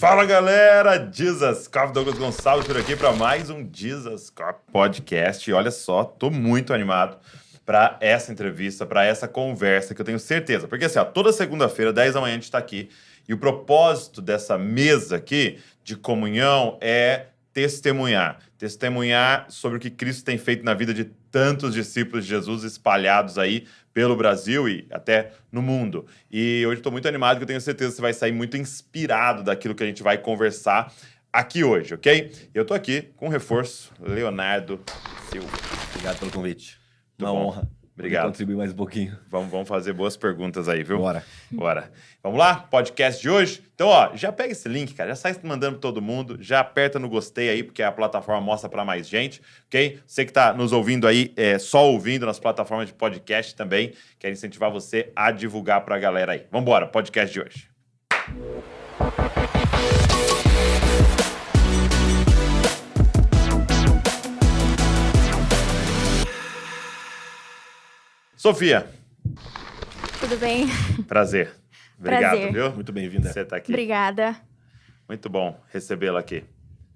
Fala galera, Jesus Cop, Douglas Gonçalves por aqui para mais um Jesus Cop Podcast. E olha só, tô muito animado para essa entrevista, para essa conversa que eu tenho certeza. Porque assim, ó, toda segunda-feira, 10 da manhã, a gente tá aqui e o propósito dessa mesa aqui de comunhão é testemunhar sobre o que Cristo tem feito na vida de tantos discípulos de Jesus espalhados aí pelo Brasil e até no mundo. E hoje estou muito animado, porque eu tenho certeza que você vai sair muito inspirado daquilo que a gente vai conversar aqui hoje, ok? Eu estou aqui com um reforço, Leonardo Silva. Obrigado pelo convite. Muito Uma bom. honra. Obrigado. Contribuir mais um pouquinho. Vamos fazer boas perguntas aí, viu? Bora. Vamos lá? Podcast de hoje? Então, ó, já pega esse link, cara, já sai mandando pra todo mundo, já aperta no gostei aí, porque a plataforma mostra para mais gente, ok? Você que tá nos ouvindo aí, só ouvindo nas plataformas de podcast também, quero incentivar você a divulgar pra galera aí. Vambora, podcast de hoje. Sofia. Tudo bem? Prazer. Obrigado, Prazer. viu? Muito bem-vinda. Você tá aqui. Obrigada. Muito bom recebê-la aqui.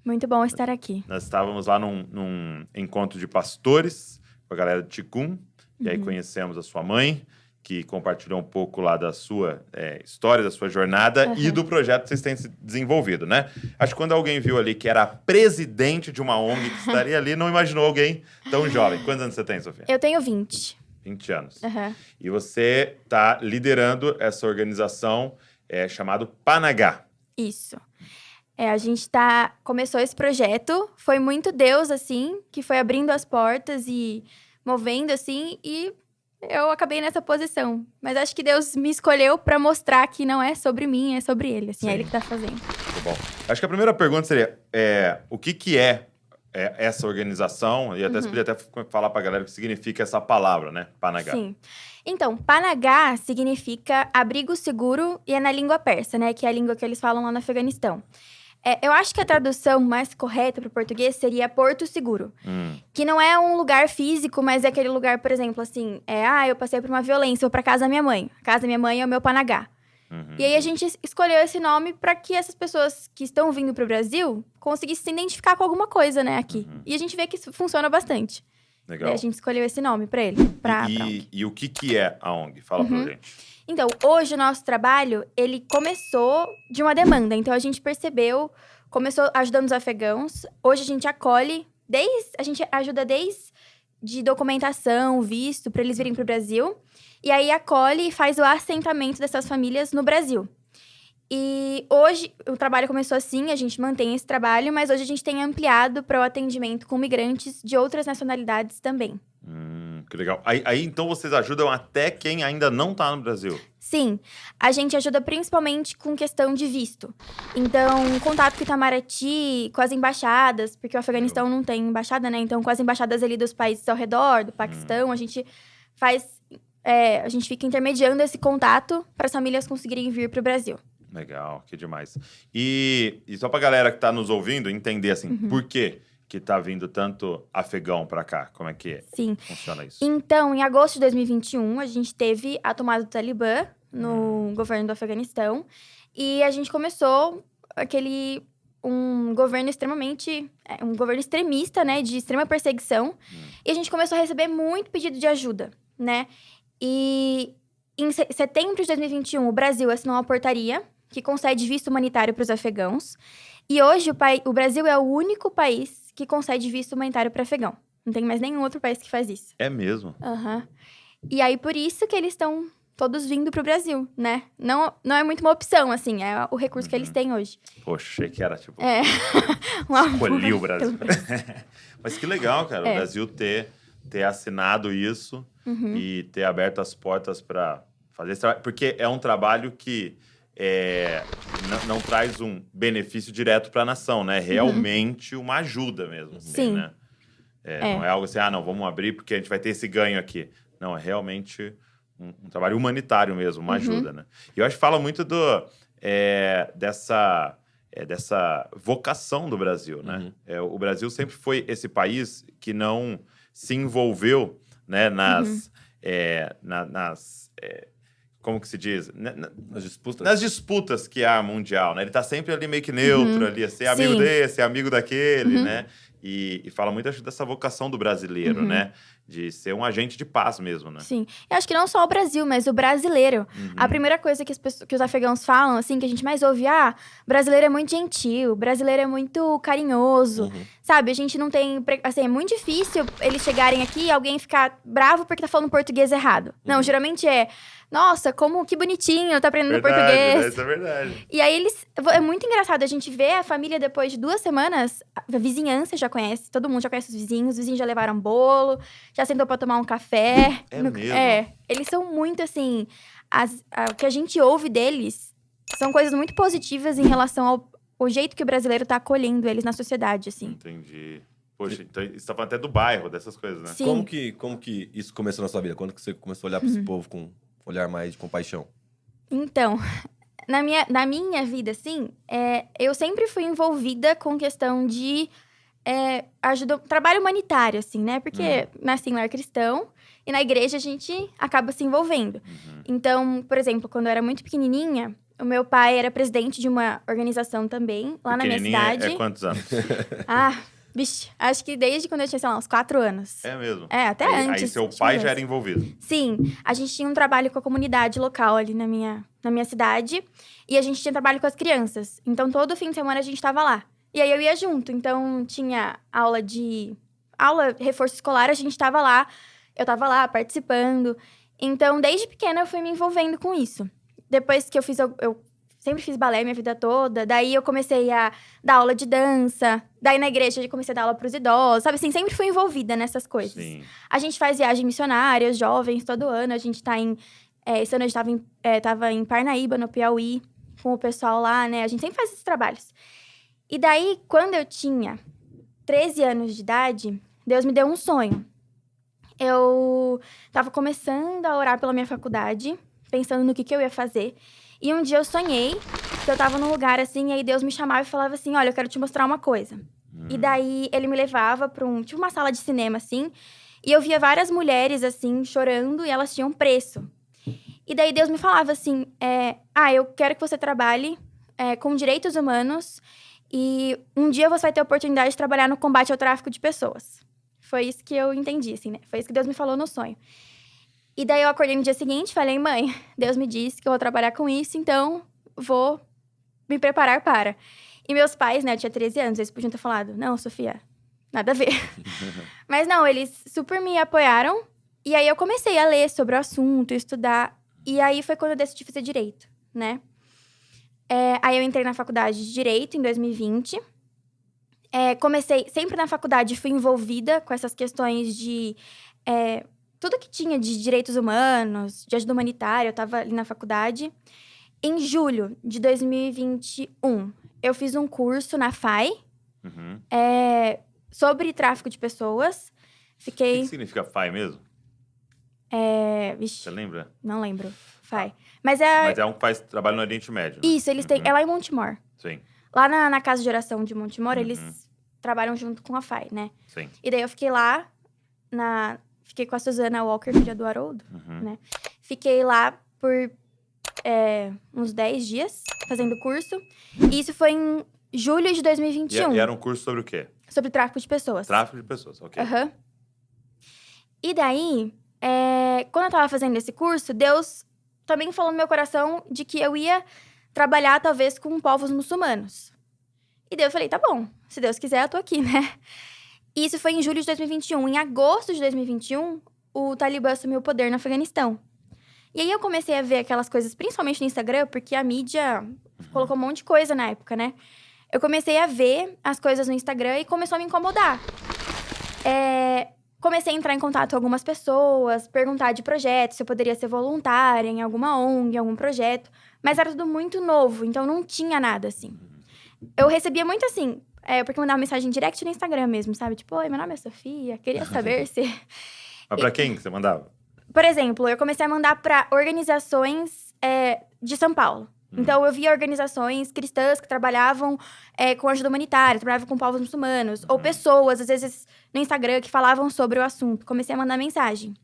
Muito bom estar aqui. Nós estávamos lá num encontro de pastores com a galera de Ticum, e aí conhecemos a sua mãe, que compartilhou um pouco lá da sua história, da sua jornada e do projeto que vocês têm desenvolvido, né? Acho que quando alguém viu ali que era a presidente de uma ONG que estaria ali, não imaginou alguém tão jovem. Quantos anos você tem, Sofia? Eu tenho 20. 20 anos. Uhum. E você está liderando essa organização chamada Panagá. Isso. A gente começou esse projeto, foi muito Deus, assim, que foi abrindo as portas e movendo, assim, e eu acabei nessa posição. Mas acho que Deus me escolheu para mostrar que não é sobre mim, é sobre Ele, assim, Sim. é Ele que tá fazendo. Muito bom. Acho que a primeira pergunta seria, o que é essa organização? E até você podia até falar pra galera o que significa essa palavra, né? Panagá. Sim. Então, Panagá significa abrigo seguro e é na língua persa, né? Que é a língua que eles falam lá no Afeganistão. Eu acho que a tradução mais correta para o português seria Porto Seguro. Que não é um lugar físico, mas é aquele lugar, por exemplo, assim... eu passei por uma violência, vou pra casa da minha mãe. A casa da minha mãe é o meu Panagá. E aí a gente escolheu esse nome para que essas pessoas que estão vindo pro Brasil conseguissem se identificar com alguma coisa, né, aqui. E a gente vê que isso funciona bastante. Legal. E a gente escolheu esse nome para ele. E o que é a ONG? Fala pra gente. Então, hoje o nosso trabalho, ele começou de uma demanda. Então, a gente percebeu, começou ajudando os afegãos. Hoje a gente acolhe, a gente ajuda desde documentação, visto, para eles virem pro Brasil. E aí acolhe e faz o assentamento dessas famílias no Brasil. E hoje o trabalho começou assim, a gente mantém esse trabalho, mas hoje a gente tem ampliado para o atendimento com migrantes de outras nacionalidades também. Que legal. Aí, então, vocês ajudam até quem ainda não tá no Brasil? Sim, a gente ajuda principalmente com questão de visto. Então, contato com Itamaraty, com as embaixadas, porque o Afeganistão não tem embaixada, né? Então, com as embaixadas ali dos países ao redor, do Paquistão, a gente a gente fica intermediando esse contato para as famílias conseguirem vir para o Brasil. Legal, que demais. E só pra galera que tá nos ouvindo entender, assim, por que tá vindo tanto afegão pra cá? Como é que funciona isso? Então, em agosto de 2021, a gente teve a tomada do Talibã no governo do Afeganistão. E a gente começou um governo extremista, né? De extrema perseguição. E a gente começou a receber muito pedido de ajuda, né? E em setembro de 2021, o Brasil assinou uma portaria que concede visto humanitário para os afegãos. E hoje, o Brasil é o único país que concede visto humanitário para afegão. Não tem mais nenhum outro país que faz isso. É mesmo? E aí, por isso que eles estão todos vindo pro Brasil, né? Não é muito uma opção, assim, é o recurso que eles têm hoje. Poxa, achei que era, tipo... Escolhi o Brasil. Mas que legal, cara, o Brasil ter assinado isso e ter aberto as portas para fazer esse trabalho. Porque é um trabalho que não traz um benefício direto para a nação, né? É realmente uma ajuda mesmo. Sim. Né? Não é algo assim, não, vamos abrir porque a gente vai ter esse ganho aqui. Não, é realmente um trabalho humanitário mesmo, uma ajuda, né? E eu acho que fala muito dessa vocação do Brasil, né? O Brasil sempre foi esse país que não se envolveu, né, como que se diz? Nas disputas. Nas disputas que há mundial, né? Ele tá sempre ali meio que neutro, ali, assim, é amigo Sim. desse, é amigo daquele, né? E fala muito, acho, dessa vocação do brasileiro, né? De ser um agente de paz mesmo, né? Sim. Eu acho que não só o Brasil, mas o brasileiro. A primeira coisa que, que os afegãos falam, assim, que a gente mais ouve, brasileiro é muito gentil, brasileiro é muito carinhoso, sabe? A gente não tem... Assim, é muito difícil eles chegarem aqui e alguém ficar bravo porque tá falando português errado. Não, geralmente é... Nossa, que bonitinho, tá aprendendo português. Né? Isso é verdade. E aí é muito engraçado a gente ver a família depois de 2 semanas, a vizinhança já conhece, todo mundo já conhece os vizinhos já levaram bolo, já sentou pra tomar um café. Mesmo? Eles são muito assim, o que a gente ouve deles são coisas muito positivas em relação ao jeito que o brasileiro tá acolhendo eles na sociedade, assim. Entendi. Poxa, então você tá falando até do bairro, dessas coisas, né? Sim. Como que isso começou na sua vida? Quando que você começou a olhar para esse povo com um olhar mais de compaixão? Então, na minha vida, assim, eu sempre fui envolvida com questão de trabalho humanitário, assim, né? Porque nasci em lar cristão e na igreja a gente acaba se envolvendo. Então, por exemplo, quando eu era muito pequenininha, o meu pai era presidente de uma organização também, lá na minha cidade. É quantos anos? Vixe, acho que desde quando eu tinha, sei lá, uns 4 anos. É mesmo? Até antes. Aí seu pai já era envolvido? Sim, a gente tinha um trabalho com a comunidade local ali na minha cidade. E a gente tinha trabalho com as crianças. Então, todo fim de semana a gente tava lá. E aí eu ia junto. Então, tinha reforço escolar, a gente tava lá. Eu tava lá participando. Então, desde pequena eu fui me envolvendo com isso. Depois que eu sempre fiz balé minha vida toda. Daí eu comecei a dar aula de dança. Daí na igreja eu comecei a dar aula pros idosos. Sabe assim, sempre fui envolvida nessas coisas. Sim. A gente faz viagem missionária, os jovens, todo ano. A gente tá esse ano a gente tava em Parnaíba, no Piauí, com o pessoal lá, né? A gente sempre faz esses trabalhos. E daí, quando eu tinha 13 anos de idade, Deus me deu um sonho. Eu tava começando a orar pela minha faculdade, pensando no que eu ia fazer. E um dia eu sonhei que eu tava num lugar assim, e aí Deus me chamava e falava assim: olha, eu quero te mostrar uma coisa. E daí ele me levava pra tipo uma sala de cinema, assim, e eu via várias mulheres, assim, chorando, e elas tinham preço. E daí Deus me falava assim: eu quero que você trabalhe com direitos humanos, e um dia você vai ter a oportunidade de trabalhar no combate ao tráfico de pessoas. Foi isso que eu entendi, assim, né? Foi isso que Deus me falou no sonho. E daí eu acordei no dia seguinte e falei: mãe, Deus me disse que eu vou trabalhar com isso, então vou me preparar para. E meus pais, né, eu tinha 13 anos, eles podiam ter falado: não, Sofia, nada a ver. Mas não, eles super me apoiaram. E aí eu comecei a ler sobre o assunto, estudar. E aí foi quando eu decidi fazer direito, né? Aí eu entrei na faculdade de Direito em 2020. Comecei, sempre na faculdade, fui envolvida com essas questões de... tudo que tinha de direitos humanos, de ajuda humanitária, eu tava ali na faculdade. Em julho de 2021, eu fiz um curso na FAI sobre tráfico de pessoas. O que significa FAI mesmo? Vixe, Você lembra? não lembro. FAI. Mas Mas é um que faz trabalho no Oriente Médio, né? Isso, eles têm... É lá em Montemor. Sim, Lá na Casa de Oração de Montemor, eles trabalham junto com a FAI, né? sim. E daí eu fiquei lá, fiquei com a Suzana Walker, filha do Haroldo, né? Fiquei lá por uns 10 dias, fazendo curso. E isso foi em julho de 2021. E era um curso sobre o quê? Sobre tráfico de pessoas. Tráfico de pessoas, ok. E daí, quando eu tava fazendo esse curso, Deus também falou no meu coração de que eu ia trabalhar, talvez, com povos muçulmanos. E daí eu falei: tá bom, se Deus quiser, eu tô aqui, né? E isso foi em julho de 2021. Em agosto de 2021, o Talibã assumiu o poder no Afeganistão. E aí eu comecei a ver aquelas coisas, principalmente no Instagram, porque a mídia colocou um monte de coisa na época, né? Eu comecei a ver as coisas no Instagram e começou a me incomodar. Comecei a entrar em contato com algumas pessoas, perguntar de projetos, se eu poderia ser voluntária em alguma ONG, em algum projeto. Mas era tudo muito novo, então não tinha nada, assim. Eu recebia muito, assim, porque eu mandava mensagem direct no Instagram mesmo, sabe? Tipo: oi, meu nome é Sofia, queria saber se... Mas pra quem que você mandava? Por exemplo, eu comecei a mandar para organizações de São Paulo. Então, eu via organizações cristãs que trabalhavam com ajuda humanitária, trabalhavam com povos muçulmanos. Ou pessoas, às vezes, no Instagram, que falavam sobre o assunto. Comecei a mandar mensagem.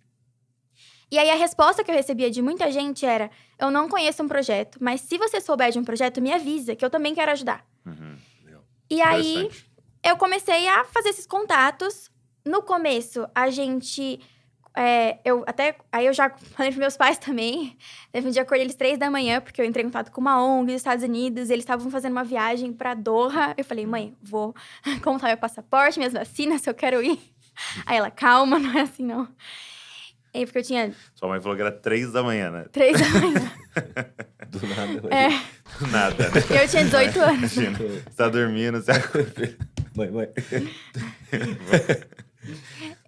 E aí, a resposta que eu recebia de muita gente era: eu não conheço um projeto, mas se você souber de um projeto, me avisa, que eu também quero ajudar. Uhum. E aí, Interessante. eu comecei a fazer esses contatos. No começo, a gente... Aí eu já falei pros meus pais também. Teve um dia que eu acordei eles 3 da manhã, porque eu entrei em contato com uma ONG dos Estados Unidos. Eles estavam fazendo uma viagem pra Doha. Eu falei: mãe, vou contar meu passaporte, minhas vacinas, se eu quero ir. Aí ela: calma, não é assim não. E porque eu tinha Sua mãe falou que era 3 da manhã, né? 3 da manhã. Do nada. Nada, né? Eu tinha 18 anos. Imagina, você tá dormindo, você acorda. Mãe.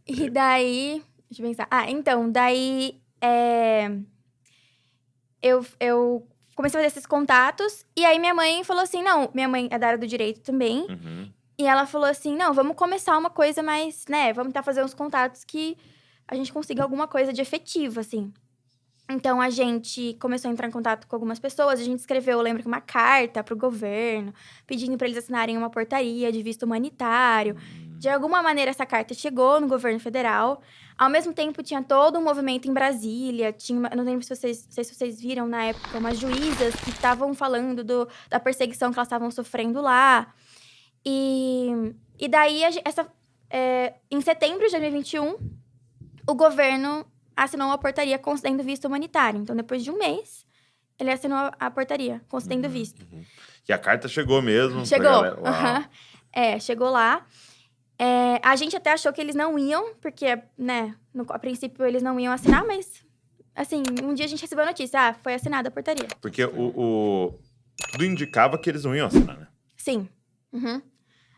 E daí... Deixa eu pensar. Então, daí... Eu comecei a fazer esses contatos. E aí, minha mãe falou assim... Não, minha mãe é da área do direito também. Uhum. E ela falou assim... Não, vamos começar uma coisa mais... né? Vamos tentar fazer uns contatos que a gente consiga alguma coisa de efetivo, assim. Então, a gente começou a entrar em contato com algumas pessoas. A gente escreveu, eu lembro que uma carta pro governo, pedindo para eles assinarem uma portaria de visto humanitário. De alguma maneira, essa carta chegou no governo federal. Ao mesmo tempo, tinha todo um movimento em Brasília. Eu não lembro não sei se vocês viram na época, umas juízas que estavam falando da perseguição que elas estavam sofrendo lá. E daí, em setembro de 2021, o governo assinou uma portaria concedendo visto humanitário. Então, depois de um mês, ele assinou a portaria concedendo visto. E a carta chegou mesmo. Chegou. Pra galera. Uau. Chegou lá. A gente até achou que eles não iam, porque, né, a princípio eles não iam assinar, mas, assim, um dia a gente recebeu a notícia: foi assinada a portaria. Porque tudo indicava que eles não iam assinar, né? Sim. Uhum.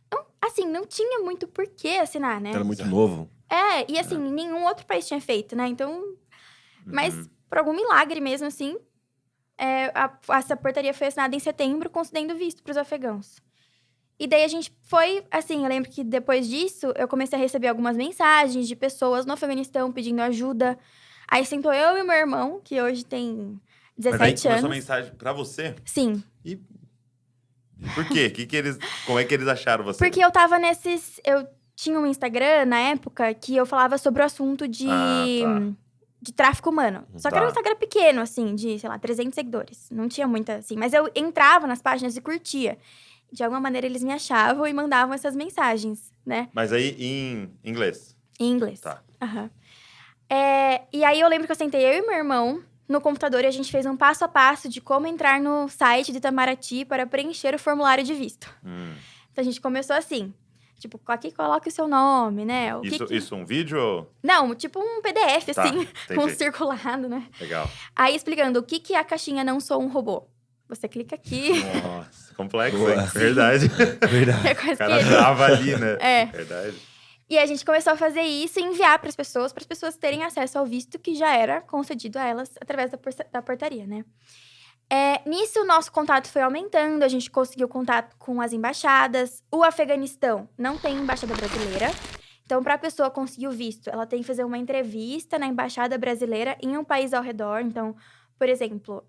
Então, assim, não tinha muito por que assinar, né? Era muito novo. E assim, nenhum outro país tinha feito, né? Então, mas por algum milagre mesmo, assim, essa portaria foi assinada em setembro, concedendo visto para os afegãos. E daí a gente foi, assim, eu lembro que depois disso, eu comecei a receber algumas mensagens de pessoas no Afeganistão pedindo ajuda. Aí sentou eu e o meu irmão, que hoje tem 17 Mas aí começou anos. a mensagem pra você? Sim. E por quê? Como é que eles acharam você? Porque eu tava eu tinha um Instagram, na época, que eu falava sobre o assunto de tráfico humano. Só que era um Instagram pequeno, assim, de, sei lá, 300 seguidores. Não tinha muita, assim. Mas eu entrava nas páginas e curtia. De alguma maneira, eles me achavam e mandavam essas mensagens, né? Mas aí em inglês? Em inglês. Tá. Aham. E aí, eu lembro que eu sentei eu e meu irmão no computador e a gente fez um passo a passo de como entrar no site de Itamaraty para preencher o formulário de visto. Então, a gente começou assim. Tipo, aqui coloca o seu nome, né? Isso um vídeo ou... Não, tipo um PDF, Tá, assim, com entendi. circulado, né? Legal. Aí, explicando o que é a caixinha Não Sou um Robô. Você clica aqui. Nossa, complexo, Boa. hein? Verdade. Verdade. É O coisa cara que... trava ali, né? Verdade. E a gente começou a fazer isso e enviar para as pessoas terem acesso ao visto que já era concedido a elas através da portaria, né? Nisso, o nosso contato foi aumentando, a gente conseguiu contato com as embaixadas. O Afeganistão não tem embaixada brasileira. Então, para a pessoa conseguir o visto, ela tem que fazer uma entrevista na embaixada brasileira em um país ao redor. Então, por exemplo,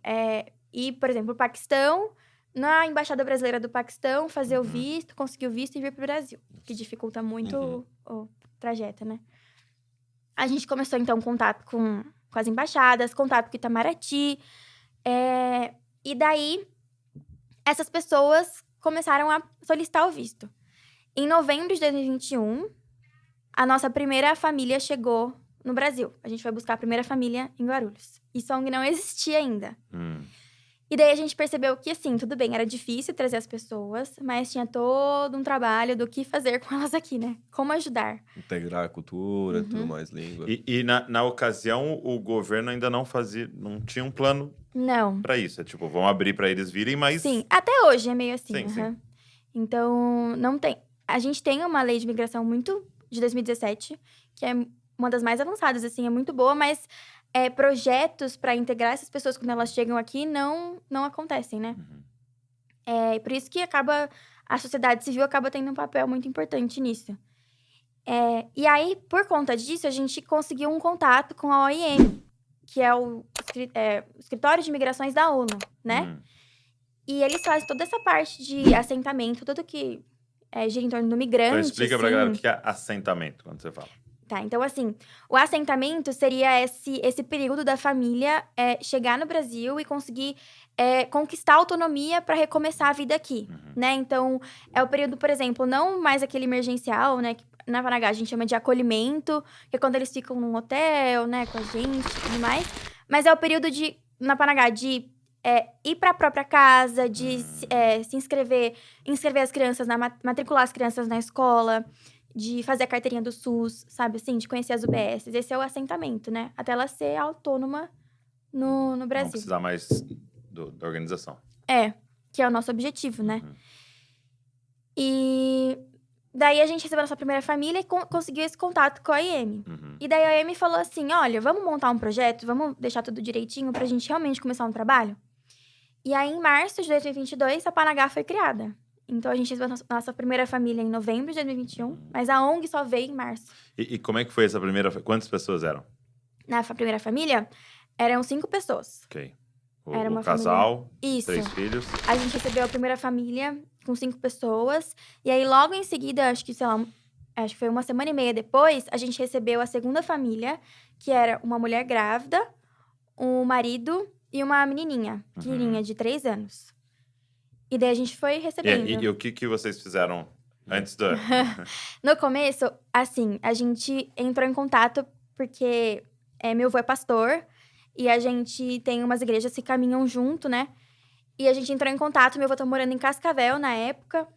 o Paquistão, na embaixada brasileira do Paquistão, fazer o visto, conseguir o visto e vir para o Brasil. Que dificulta muito o trajeto, né? A gente começou, então, contato com as embaixadas, contato com Itamaraty. E daí, essas pessoas começaram a solicitar o visto. Em novembro de 2021, a nossa primeira família chegou no Brasil. A gente foi buscar a primeira família em Guarulhos. E Song não existia ainda. E daí a gente percebeu que, assim, tudo bem, era difícil trazer as pessoas, mas tinha todo um trabalho do que fazer com elas aqui, né? Como ajudar. Integrar a cultura, tudo mais, língua. E na ocasião, o governo ainda não tinha um plano Não. pra isso. Tipo, vão abrir pra eles virem, mas... Sim, até hoje é meio assim. Sim, sim. Então, não tem... A gente tem uma lei de imigração de 2017, que é uma das mais avançadas, assim, é muito boa, mas projetos para integrar essas pessoas quando elas chegam aqui não acontecem, né? E por isso que a sociedade civil acaba tendo um papel muito importante nisso. E aí, por conta disso, a gente conseguiu um contato com a OIM, que é o Escritório de Imigrações da ONU, né? E eles fazem toda essa parte de assentamento, tudo que gira em torno do migrante. Então explica pra assim. galera o que é assentamento, quando você fala. Tá, então assim, o assentamento seria esse período da família chegar no Brasil e conseguir conquistar a autonomia para recomeçar a vida aqui, né? Então, é o período, por exemplo, não mais aquele emergencial, né? Que na Panagá a gente chama de acolhimento, que é quando eles ficam num hotel, né? Com a gente e tudo mais. Mas é o período na Panagá, de ir para a própria casa, de se inscrever as crianças, matricular as crianças na escola, de fazer a carteirinha do SUS, sabe assim? De conhecer as UBSs. Esse é o assentamento, né? Até ela ser autônoma no Não Brasil. precisar mais da organização. Que é o nosso objetivo, né? E daí a gente recebeu a nossa primeira família e conseguiu esse contato com a IEM. E daí a IEM falou assim, olha, vamos montar um projeto, vamos deixar tudo direitinho pra gente realmente começar um trabalho? E aí, em março de 2022, a Panagá foi criada. Então, a gente recebeu a nossa primeira família em novembro de 2021, mas a ONG só veio em março. E como é que foi essa primeira... Quantas pessoas eram? Na primeira família, eram 5 pessoas. Ok. Era uma casal, Isso. 3 filhos. A gente recebeu a primeira família com 5 pessoas. E aí, logo em seguida, acho que foi uma semana e meia depois, a gente recebeu a segunda família, que era uma mulher grávida, um marido e uma menininha, pequenininha, de 3 anos. E daí a gente foi recebendo. E o que vocês fizeram antes do... No começo, assim, a gente entrou em contato porque meu avô é pastor e a gente tem umas igrejas que caminham junto, né? E a gente entrou em contato, meu avô tá morando em Cascavel na época,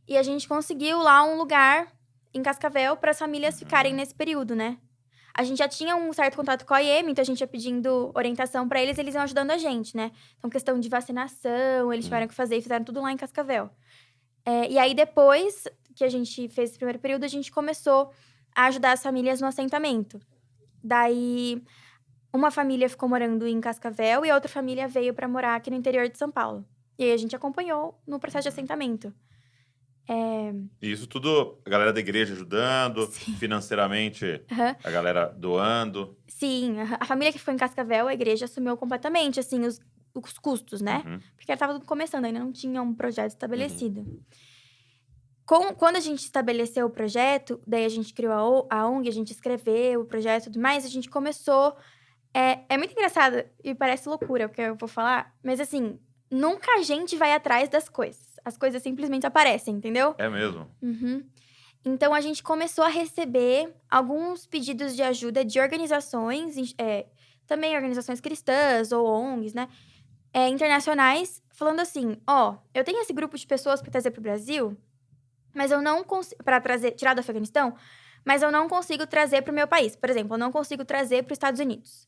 e a gente conseguiu lá um lugar em Cascavel para as famílias ficarem nesse período, né? A gente já tinha um certo contato com a IEM, então a gente ia pedindo orientação para eles iam ajudando a gente, né? Então, questão de vacinação, eles tiveram que fazer e fizeram tudo lá em Cascavel. E aí, depois que a gente fez esse primeiro período, a gente começou a ajudar as famílias no assentamento. Daí, uma família ficou morando em Cascavel e a outra família veio para morar aqui no interior de São Paulo. E aí, a gente acompanhou no processo de assentamento. E isso tudo, a galera da igreja ajudando, Sim. financeiramente, Uhum. a galera doando. Sim, a família que ficou em Cascavel, a igreja assumiu completamente, assim, os custos, né? Porque ela estava tudo começando, ainda não tinha um projeto estabelecido. Quando a gente estabeleceu o projeto, daí a gente criou a ONG, a gente escreveu o projeto e tudo mais, a gente começou... É muito engraçado e parece loucura o que eu vou falar, mas assim, nunca a gente vai atrás das coisas. As coisas simplesmente aparecem, entendeu? É mesmo? Então, a gente começou a receber alguns pedidos de ajuda de organizações, também organizações cristãs ou ONGs, né? Internacionais, falando assim, eu tenho esse grupo de pessoas para trazer para o Brasil, mas eu não consigo... tirar do Afeganistão, mas eu não consigo trazer para o meu país. Por exemplo, eu não consigo trazer para os Estados Unidos.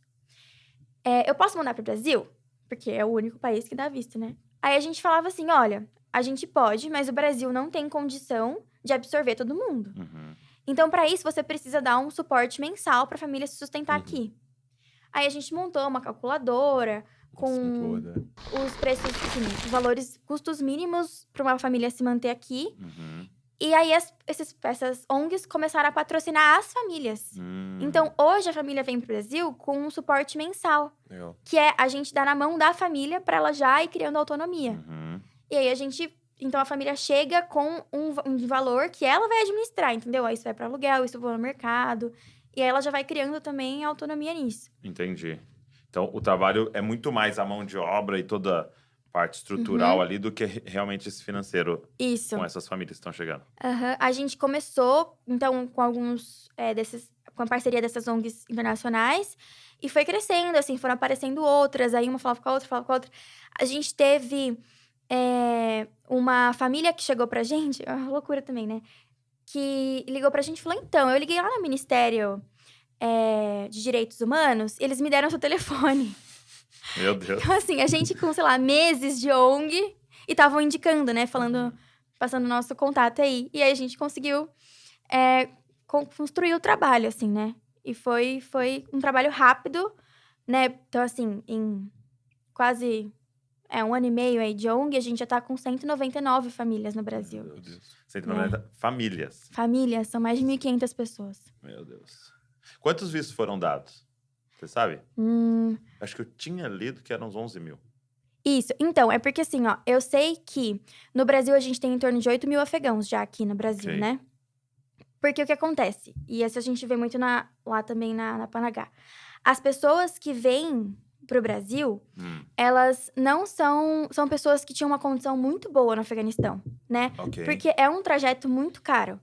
Eu posso mandar para o Brasil? Porque é o único país que dá visto, né? Aí a gente falava assim, olha, a gente pode, mas o Brasil não tem condição de absorver todo mundo. Então, para isso, você precisa dar um suporte mensal para a família se sustentar aqui. Aí a gente montou uma calculadora com os preços, assim, os valores, custos mínimos para uma família se manter aqui. E aí, essas ONGs começaram a patrocinar as famílias. Então, hoje, a família vem pro Brasil com um suporte mensal. Legal. Que é a gente dar na mão da família para ela já ir criando autonomia. E aí, então, a família chega com um valor que ela vai administrar, entendeu? Aí, isso vai para aluguel, isso vai no mercado. E aí, ela já vai criando também autonomia nisso. Entendi. Então, o trabalho é muito mais a mão de obra e toda a parte estrutural ali do que realmente esse financeiro. Isso. Com essas famílias que estão chegando. A gente começou, então, com alguns com a parceria dessas ONGs internacionais e foi crescendo, assim, foram aparecendo outras, aí uma falava com a outra, A gente teve uma família que chegou pra gente, é uma loucura também, né? Que ligou pra gente e falou, então, eu liguei lá no Ministério de Direitos Humanos e eles me deram seu telefone. Meu Deus. Então, assim, a gente com, sei lá, meses de ONG e estavam indicando, né? Passando o nosso contato aí. E aí, a gente conseguiu construir o trabalho, assim, né? E foi um trabalho rápido, né? Então, assim, em quase 1 ano e meio aí de ONG, a gente já tá com 199 famílias no Brasil. Meu Deus. 190 famílias. Famílias, são mais de 1.500 pessoas. Meu Deus. Quantos vistos foram dados? Você sabe? Acho que eu tinha lido que eram uns 11 mil. Isso. Então, é porque assim, eu sei que no Brasil a gente tem em torno de 8 mil afegãos já aqui no Brasil, Ok. né? Porque o que acontece? E isso a gente vê muito lá também na Panagá. As pessoas que vêm pro Brasil, elas não são pessoas que tinham uma condição muito boa no Afeganistão, né? Ok. Porque é um trajeto muito caro.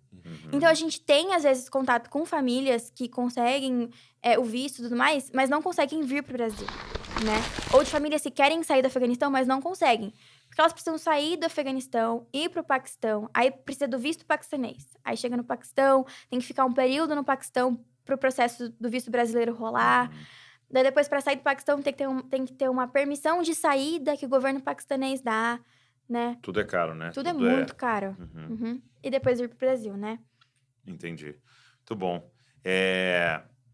Então, a gente tem, às vezes, contato com famílias que conseguem o visto e tudo mais, mas não conseguem vir pro Brasil, né? Ou de famílias que querem sair do Afeganistão, mas não conseguem. Porque elas precisam sair do Afeganistão, ir pro Paquistão, aí precisa do visto paquistanês. Aí chega no Paquistão, tem que ficar um período no Paquistão pro processo do visto brasileiro rolar. Daí, depois, pra sair do Paquistão, tem que ter uma permissão de saída que o governo paquistanês dá, né? Tudo é caro, né? Tudo é muito caro. E depois ir pro Brasil, né? Entendi. Muito bom.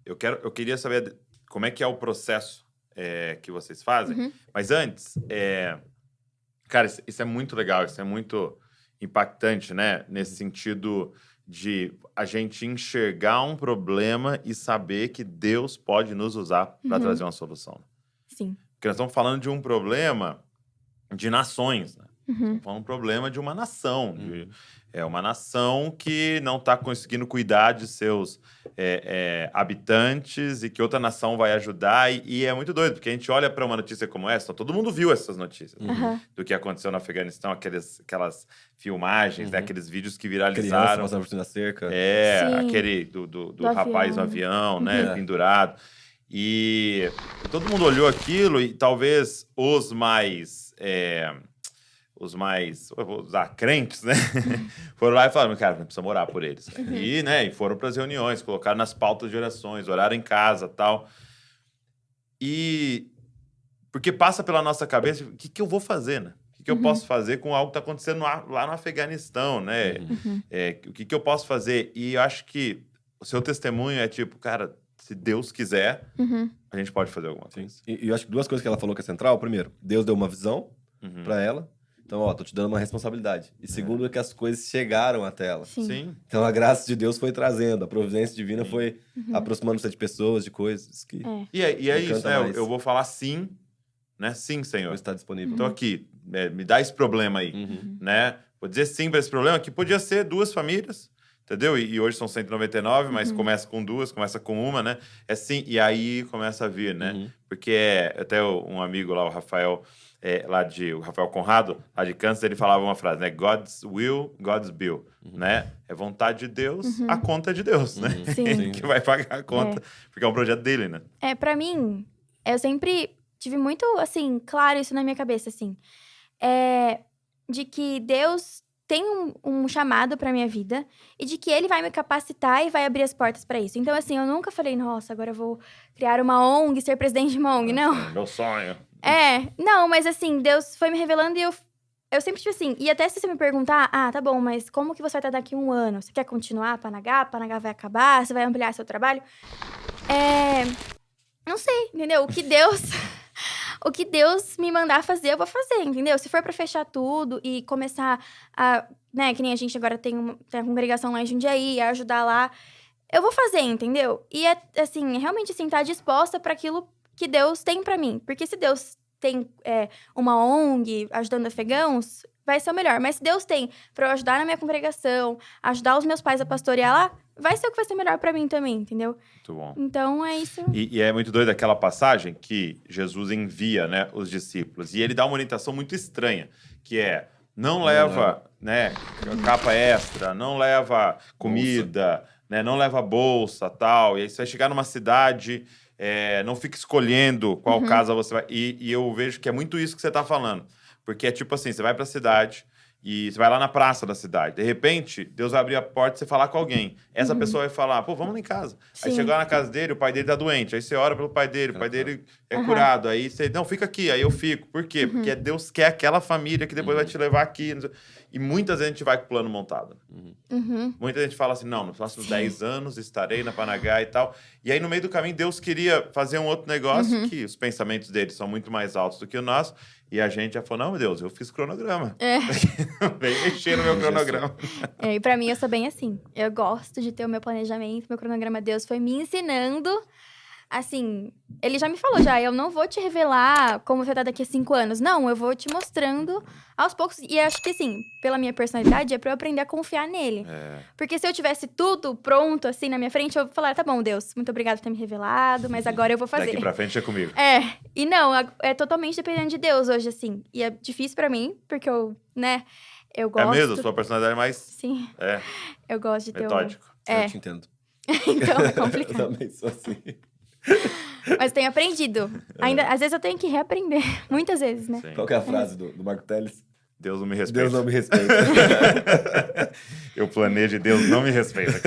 Eu queria saber como é que é o processo que vocês fazem. Mas antes, cara, isso é muito legal, isso é muito impactante, né? Nesse sentido de a gente enxergar um problema e saber que Deus pode nos usar para trazer uma solução. Sim. Porque nós estamos falando de um problema de nações, né? Estamos falando de um problema de uma nação. É uma nação que não está conseguindo cuidar de seus habitantes e que outra nação vai ajudar. E é muito doido, porque a gente olha para uma notícia como essa, todo mundo viu essas notícias do que aconteceu no Afeganistão, aquelas filmagens, né, aqueles vídeos que viralizaram. Criança passando por cima da cerca. Sim. Aquele do rapaz no avião, né, pendurado. E todo mundo olhou aquilo e talvez os mais, eu vou usar crentes, né? Foram lá e falaram, cara, não precisa orar por eles. E foram para as reuniões, colocaram nas pautas de orações, oraram em casa e tal. E porque passa pela nossa cabeça, o que eu vou fazer, né? O que eu posso fazer com algo que está acontecendo lá no Afeganistão, né? O que eu posso fazer? E eu acho que o seu testemunho é tipo, cara, se Deus quiser, a gente pode fazer alguma coisa. E eu acho que duas coisas que ela falou que é central. Primeiro, Deus deu uma visão para ela. Então, tô te dando uma responsabilidade. E segundo, é que as coisas chegaram até ela. Sim. Então, a graça de Deus foi trazendo. A providência divina foi aproximando-se de pessoas, de coisas que... E é isso, né? mais. Eu vou falar sim, né? Sim, Senhor. Está disponível. Tô aqui, me dá esse problema aí, né? Vou dizer sim para esse problema, que podia ser 2 famílias, entendeu? E hoje são 199, mas começa com 2, começa com uma, né? É sim, e aí começa a vir, né? Porque até um amigo lá, o Rafael, o Rafael Conrado, lá de Kansas, ele falava uma frase, né? God's will, God's bill, né? É vontade de Deus, a conta é de Deus, né? Sim. Ele que vai pagar a conta, porque é um projeto dele, né? Pra mim, eu sempre tive muito, assim, claro isso na minha cabeça, assim. De que Deus tem um chamado pra minha vida e de que Ele vai me capacitar e vai abrir as portas pra isso. Então, assim, eu nunca falei, nossa, agora eu vou criar uma ONG, ser presidente de uma ONG, não. Meu sonho. Não, mas assim, Deus foi me revelando e eu sempre tive assim. E até se você me perguntar, tá bom, mas como que você vai estar daqui 1 ano? Você quer continuar a Panagá? A Panagá vai acabar? Você vai ampliar seu trabalho? Não sei, entendeu? O que Deus me mandar fazer, eu vou fazer, entendeu? Se for pra fechar tudo e começar a, né, que nem a gente agora tem a congregação lá em Jundiaí, a ajudar lá, eu vou fazer, entendeu? E assim, realmente assim, tá disposta pra aquilo que Deus tem pra mim. Porque se Deus tem uma ONG ajudando afegãos, vai ser o melhor. Mas se Deus tem pra eu ajudar na minha congregação, ajudar os meus pais a pastorear lá, vai ser o que vai ser melhor pra mim também, entendeu? Muito bom. Então, é isso. E é muito doido aquela passagem que Jesus envia, né, os discípulos. E ele dá uma orientação muito estranha, que é, não leva, né, capa extra, não leva comida, né, não leva bolsa, tal. E aí você vai chegar numa cidade, não fica escolhendo qual casa você vai... E eu vejo que é muito isso que você tá falando. Porque é tipo assim, você vai pra cidade... E você vai lá na praça da cidade. De repente, Deus vai abrir a porta e você falar com alguém. Essa pessoa vai falar, pô, vamos lá em casa. Aí chegou lá na casa dele, o pai dele tá doente. Aí você ora pelo pai dele, o pai dele é curado. Aí você, não, fica aqui. Aí eu fico. Por quê? Porque Deus quer aquela família que depois vai te levar aqui. E muitas vezes a gente vai com o plano montado. Muita gente fala assim, não, nos próximos 10 anos estarei na Panagá e tal. E aí no meio do caminho, Deus queria fazer um outro negócio que os pensamentos dele são muito mais altos do que o nosso. E a gente já falou, não, meu Deus, eu fiz cronograma. Vem mexer no meu cronograma. E pra mim, eu sou bem assim. Eu gosto de ter o meu planejamento, meu cronograma. Deus foi me ensinando assim, ele já me falou eu não vou te revelar como vai estar daqui a 5 anos. Não, eu vou te mostrando aos poucos. E acho que, assim, pela minha personalidade, é pra eu aprender a confiar nele. Porque se eu tivesse tudo pronto, assim, na minha frente, eu falaria, tá bom, Deus, muito obrigado por ter me revelado, mas agora eu vou fazer. Daqui pra frente é comigo. E não, é totalmente dependendo de Deus hoje, assim. E é difícil pra mim, porque eu, né, eu gosto... É mesmo? Sua personalidade é mais... Sim. É. Eu gosto de ter Metódico. Eu te entendo. Então, é Eu complicado. também sou assim. Mas tenho aprendido. Ainda, às vezes eu tenho que reaprender. Muitas vezes, né? Sim. Qual que é a frase do Marco Teles? Deus não me respeita. Deus não me respeita. Eu planejo e Deus não me respeita.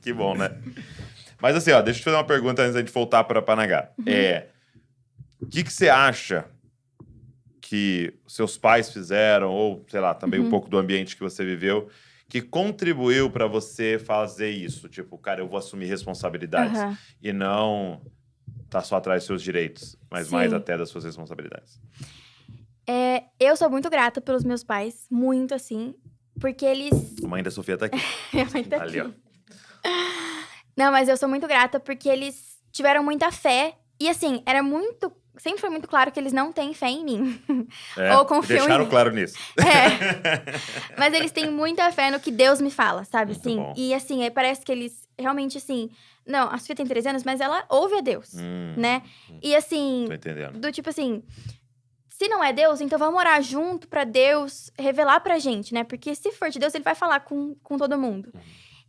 Que bom, né? Mas assim, ó, deixa eu te fazer uma pergunta antes da gente voltar para Panagá. O que você acha que seus pais fizeram, ou, sei lá, também um pouco do ambiente que você viveu, que contribuiu para você fazer isso? Tipo, cara, eu vou assumir responsabilidades. E não tá só atrás dos seus direitos, mas mais até das suas responsabilidades. Eu sou muito grata pelos meus pais. Muito, assim. Porque eles... A mãe da Sofia tá aqui. Minha mãe tá Ali, aqui. ó. Não, mas eu sou muito grata porque eles tiveram muita fé. E assim, sempre foi muito claro que eles não têm fé em mim. Ou confiam deixaram em mim. claro nisso. Mas eles têm muita fé no que Deus me fala, sabe? Muito Assim, bom. e assim, parece que eles realmente, assim... Não, a Sofia tem 13 anos, mas ela ouve a Deus, né? E assim... Tô entendendo. Do tipo assim... Se não é Deus, então vamos orar junto pra Deus revelar pra gente, né? Porque se for de Deus, ele vai falar com todo mundo.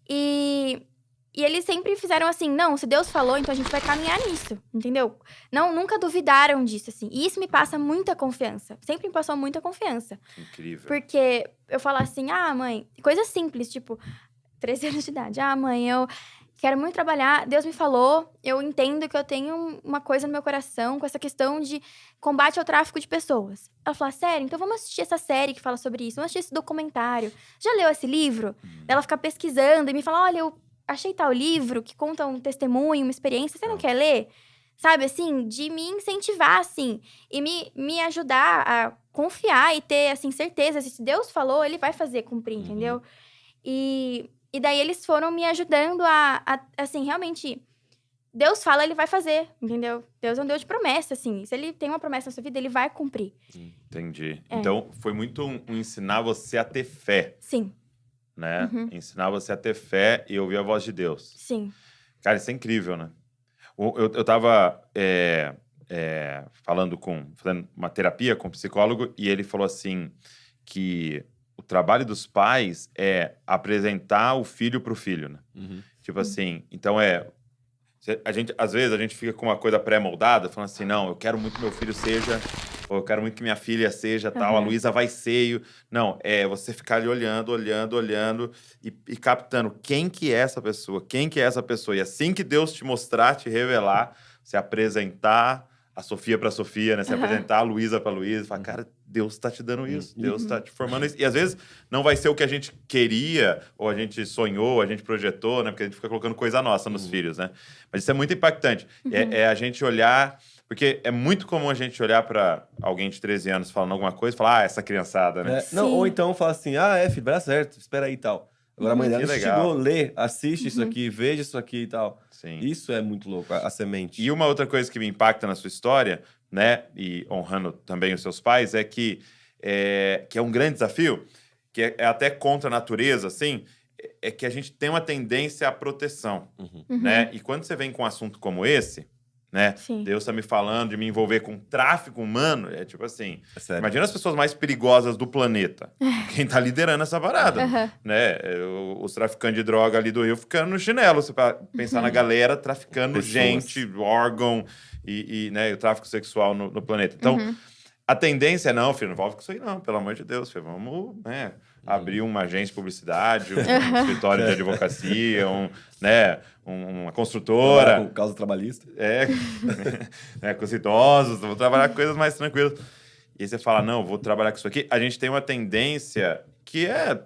E eles sempre fizeram assim, não, se Deus falou, então a gente vai caminhar nisso, entendeu? Não, nunca duvidaram disso, assim. E isso me passa muita confiança. Sempre me passou muita confiança. Incrível. Porque eu falo assim, mãe... Coisa simples, tipo... 13 anos de idade. Mãe, eu quero muito trabalhar. Deus me falou, eu entendo que eu tenho uma coisa no meu coração com essa questão de combate ao tráfico de pessoas. Ela falou, sério? Então vamos assistir essa série que fala sobre isso. Vamos assistir esse documentário. Já leu esse livro? Ela fica pesquisando e me fala, olha, eu achei tal livro que conta um testemunho, uma experiência. Você não quer ler? Sabe, assim, de me incentivar, assim. E me ajudar a confiar e ter, assim, certeza. Se Deus falou, ele vai fazer cumprir, entendeu? E daí eles foram me ajudando assim, realmente... Deus fala, ele vai fazer, entendeu? Deus é um Deus de promessa, assim. Se ele tem uma promessa na sua vida, ele vai cumprir. Entendi. Então, foi muito um ensinar você a ter fé. Sim. Né? Ensinar você a ter fé e ouvir a voz de Deus. Sim. Cara, isso é incrível, né? Eu tava fazendo uma terapia com um psicólogo e ele falou assim que o trabalho dos pais é apresentar o filho pro filho, né? Tipo assim, então às vezes a gente fica com uma coisa pré-moldada, falando assim, não, eu quero muito que meu filho seja, ou eu quero muito que minha filha seja tal, a Luísa vai ser. Não, você ficar ali olhando e captando quem que é essa pessoa, E assim que Deus te mostrar, te revelar, se apresentar a Sofia pra Sofia, né? Se apresentar a Luísa pra Luísa, falar, cara, Deus tá te dando isso, Deus tá te formando isso. E às vezes não vai ser o que a gente queria, ou a gente sonhou, a gente projetou, né? Porque a gente fica colocando coisa nossa nos filhos, né? Mas isso é muito impactante. É a gente olhar... Porque é muito comum a gente olhar pra alguém de 13 anos falando alguma coisa e falar, essa criançada, né? Não, ou então falar assim, filho, vai dar certo, espera aí e tal. Agora a mãe dela instigou, lê, assiste isso aqui, veja isso aqui e tal. Sim. Isso é muito louco, a semente. E uma outra coisa que me impacta na sua história, né, e honrando também os seus pais, é que é um grande desafio, que é até contra a natureza, assim, é que a gente tem uma tendência à proteção, né? E quando você vem com um assunto como esse, né? Sim. Deus está me falando de me envolver com tráfico humano, é tipo assim, sério. imagina as pessoas mais perigosas do planeta, quem tá liderando essa parada, né? Os traficantes de droga ali do Rio ficando no chinelo, você pensar na galera traficando pessoas. gente, órgão né, o tráfico sexual no planeta. Então, a tendência é, não, filho, não envolve com isso aí não, pelo amor de Deus, filho, vamos, né, abrir uma agência de publicidade, um escritório de advocacia, uma construtora. Com causa trabalhista. Com os idosos, vou trabalhar com coisas mais tranquilas. E aí você fala, não, vou trabalhar com isso aqui. A gente tem uma tendência que é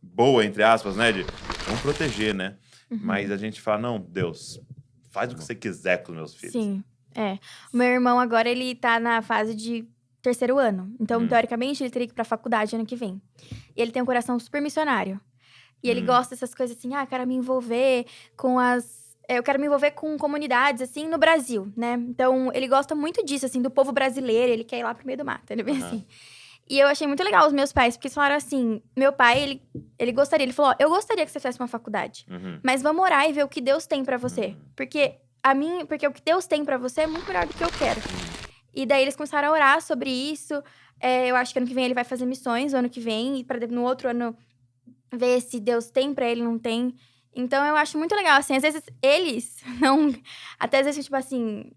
boa, entre aspas, né, de vamos proteger, né? Mas a gente fala, não, Deus, faz o que você quiser com os meus filhos. Sim, O meu irmão agora, ele tá na fase de 3º ano. Então, teoricamente, ele teria que ir pra faculdade ano que vem. E ele tem um coração super missionário. E ele gosta dessas coisas assim, quero me envolver com as eu quero me envolver com comunidades, assim, no Brasil, né? Então, ele gosta muito disso, assim, do povo brasileiro. Ele quer ir lá pro meio do mato, ele é bem assim. E eu achei muito legal os meus pais, porque eles falaram assim... Meu pai, ele gostaria... Ele falou, ó, eu gostaria que você fizesse uma faculdade. Mas vamos orar e ver o que Deus tem pra você. Porque o que Deus tem pra você é muito melhor do que eu quero. E daí, eles começaram a orar sobre isso. Eu acho que ano que vem ele vai fazer missões, o ano que vem. E pra no outro ano, ver se Deus tem pra ele, não tem. Então, eu acho muito legal, assim. Às vezes, eles não... Até às vezes, tipo assim...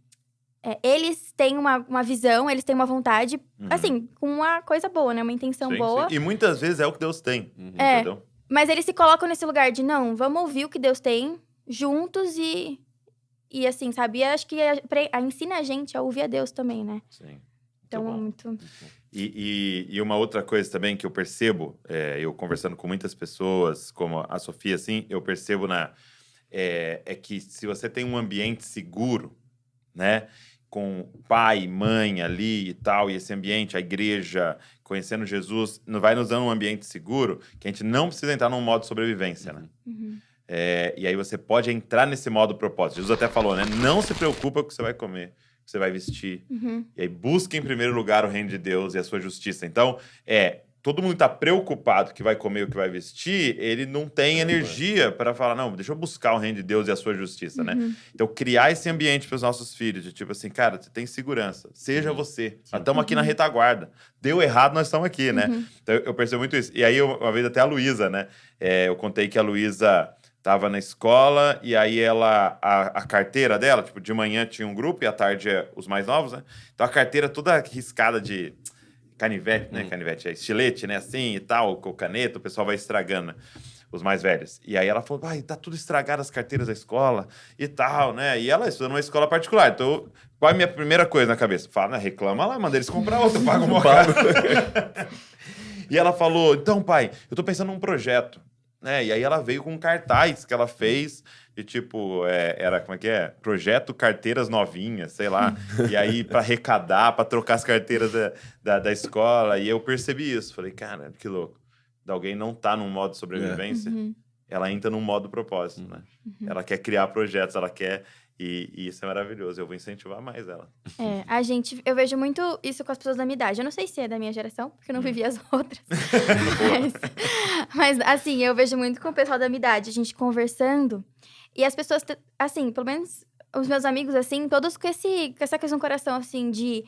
eles têm uma visão, eles têm uma vontade, assim, com uma coisa boa, né? Uma intenção boa. Sim. E muitas vezes é o que Deus tem, entendeu? Mas eles se colocam nesse lugar de, não, vamos ouvir o que Deus tem juntos e assim, sabe? E acho que ensina a gente a ouvir a Deus também, né? Sim. Então, bom. muito... E uma outra coisa também que eu percebo, eu conversando com muitas pessoas, como a Sofia, assim, eu percebo é que se você tem um ambiente seguro, né? Com pai, mãe ali e tal, e esse ambiente, a igreja, conhecendo Jesus, vai nos dando um ambiente seguro que a gente não precisa entrar num modo sobrevivência, né? E aí você pode entrar nesse modo propósito. Jesus até falou, né? Não se preocupa com o que você vai comer, o que você vai vestir. E aí busque em primeiro lugar o reino de Deus e a sua justiça. Então, todo mundo está preocupado que vai comer o que vai vestir, ele não tem energia para falar, não, deixa eu buscar o reino de Deus e a sua justiça, né? Então, criar esse ambiente para os nossos filhos, de tipo assim, cara, você tem segurança, seja você. Nós estamos aqui na retaguarda. Deu errado, nós estamos aqui, né? Então, eu percebo muito isso. E aí, uma vez até a Luísa, né? Eu contei que a Luísa estava na escola e aí a carteira dela, tipo, de manhã tinha um grupo e à tarde os mais novos, né? Então, a carteira toda riscada de... canivete, né? Canivete é estilete, né? Assim e tal, com caneta, o pessoal vai estragando, os mais velhos. E aí ela falou, tá tudo estragado as carteiras da escola e tal, né? E ela estuda numa escola particular. Então, qual é a minha primeira coisa na cabeça? Fala, né? Reclama lá, manda eles comprar outra, paga uma caro. E ela falou, então, pai, eu tô pensando num projeto, né? E aí ela veio com um cartaz que ela fez e tipo, era, como é que é? Projeto Carteiras Novinhas, sei lá. E aí, para arrecadar, para trocar as carteiras da escola. E eu percebi isso. Falei, cara, que louco. Alguém não tá num modo de sobrevivência, ela entra num modo propósito, né? Ela quer criar projetos, ela quer... E isso é maravilhoso. Eu vou incentivar mais ela. Eu vejo muito isso com as pessoas da minha idade. Eu não sei se é da minha geração, porque eu não vivi as outras. mas, assim, eu vejo muito com o pessoal da minha idade, a gente conversando. E as pessoas, assim, pelo menos os meus amigos, assim, todos com essa coisa no coração, assim, de...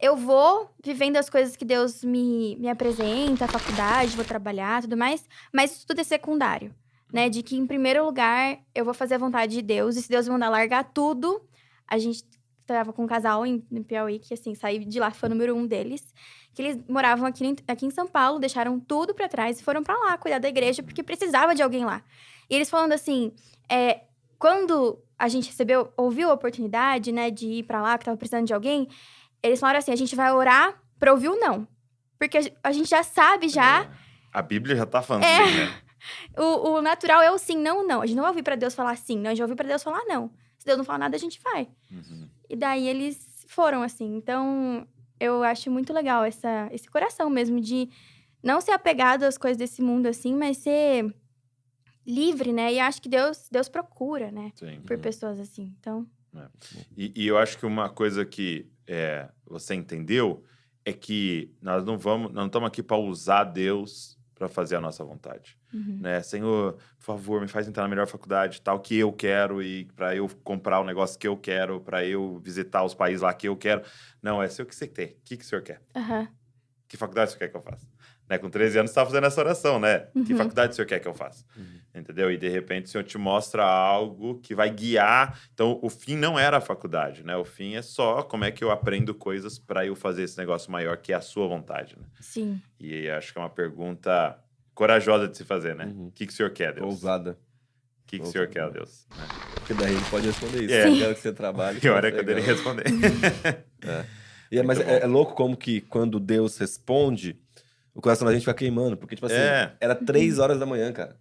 Eu vou vivendo as coisas que Deus me apresenta, a faculdade, vou trabalhar, tudo mais. Mas isso tudo é secundário, né? De que, em primeiro lugar, eu vou fazer a vontade de Deus. E se Deus mandar largar tudo... A gente estava com um casal no Piauí, que, assim, saí de lá, foi o número 1 deles. Que eles moravam aqui em São Paulo, deixaram tudo pra trás e foram pra lá cuidar da igreja, porque precisava de alguém lá. E eles falando assim, quando a gente ouviu a oportunidade, né, de ir pra lá, que tava precisando de alguém, eles falaram assim, a gente vai orar pra ouvir o não. Porque a gente já sabe, A Bíblia já tá falando assim, né? O natural é o sim, não, não. A gente não vai ouvir pra Deus falar sim, não. A gente vai ouvir pra Deus falar não. Se Deus não falar nada, a gente vai. E daí eles foram, assim. Então, eu acho muito legal esse coração mesmo de não ser apegado às coisas desse mundo, assim, mas ser livre, né? E acho que Deus procura, né? Sim. Por pessoas assim. Então... E eu acho que uma coisa que você entendeu é que nós não estamos aqui para usar Deus para fazer a nossa vontade, né? Senhor, por favor, me faz entrar na melhor faculdade, tal, que eu quero, e para eu comprar o negócio que eu quero, para eu visitar os países lá que eu quero. Não, o que você tem. O que o senhor quer? Que faculdade o senhor quer que eu faça? Né? Com 13 anos, você estava fazendo essa oração, né? Que faculdade o senhor quer que eu faça? Entendeu? E, de repente, o senhor te mostra algo que vai guiar. Então, o fim não era a faculdade, né? O fim é só como é que eu aprendo coisas para eu fazer esse negócio maior, que é a sua vontade, né? Sim. E acho que é uma pergunta corajosa de se fazer, né? O que o senhor quer, Deus? Ousada. O que o senhor quer, Deus? Né? Porque daí ele pode responder isso. Sim. Eu quero que você trabalhe. Que hora é quando ele responder. Mas é louco como que quando Deus responde, o coração da gente fica queimando. Porque, tipo assim, era 3 horas da manhã, cara.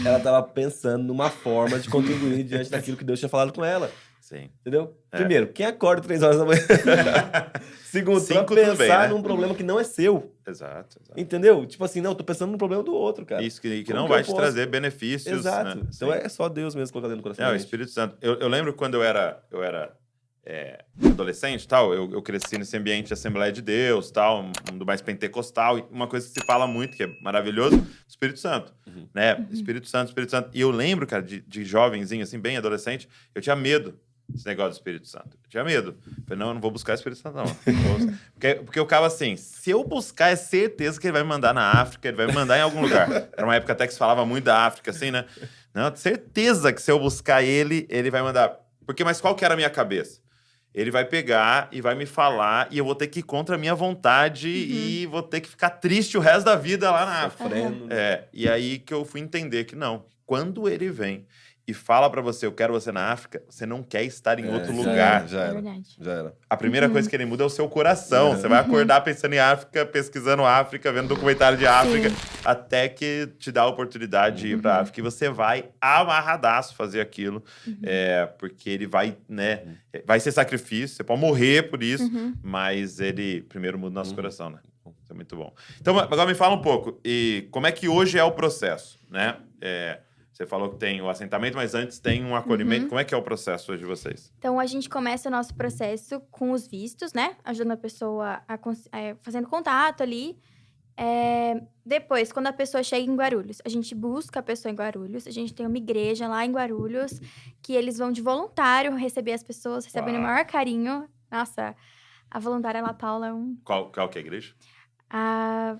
Ela tava pensando numa forma de contribuir diante daquilo que Deus tinha falado com ela. Sim. Entendeu? É. Primeiro, quem acorda 3 horas da manhã? Segundo, pra 5 tudo bem, pensar né? num problema que não é seu. Exato. Entendeu? Tipo assim, não, eu tô pensando no problema do outro, cara. Isso que Como não que vai eu te posso? trazer benefícios. Exato. Né? Então Sim. é só Deus mesmo colocar dentro do coração É, da o gente. Espírito Santo. Eu lembro quando eu era adolescente e tal, eu cresci nesse ambiente de Assembleia de Deus, tal, um mundo mais pentecostal, e uma coisa que se fala muito, que é maravilhoso, Espírito Santo, né? Espírito Santo, Espírito Santo. E eu lembro, cara, de jovenzinho, assim, bem adolescente, eu tinha medo desse negócio do Espírito Santo. Eu tinha medo. Falei, não, eu não vou buscar o Espírito Santo, não. Porque eu ficava assim, se eu buscar, é certeza que ele vai me mandar na África, ele vai me mandar em algum lugar. Era uma época até que se falava muito da África, assim, né? Não, certeza que se eu buscar ele vai mandar. Mas qual que era a minha cabeça? Ele vai pegar e vai me falar e eu vou ter que ir contra a minha vontade e vou ter que ficar triste o resto da vida lá na África. Sofrendo. E aí que eu fui entender que não. Quando ele vem e fala pra você, eu quero você na África, você não quer estar em outro lugar. Já É era. verdade. Já era. A primeira coisa que ele muda é o seu coração. Você vai acordar pensando em África, pesquisando África, vendo documentário de África, até que te dá a oportunidade de ir pra África. E você vai amarradaço fazer aquilo, porque ele vai, né? Vai ser sacrifício, você pode morrer por isso, mas ele primeiro muda o nosso coração, né? Isso é muito bom. Então, agora me fala um pouco, e como é que hoje é o processo, né? Você falou que tem o assentamento, mas antes tem um acolhimento. Como é que é o processo hoje de vocês? Então, a gente começa o nosso processo com os vistos, né? Ajudando a pessoa fazendo contato ali. Depois, quando a pessoa chega em Guarulhos, a gente busca a pessoa em Guarulhos. A gente tem uma igreja lá em Guarulhos, que eles vão de voluntário receber as pessoas, recebendo o maior carinho. Nossa, a voluntária lá, Paula, é um... Qual que é a igreja?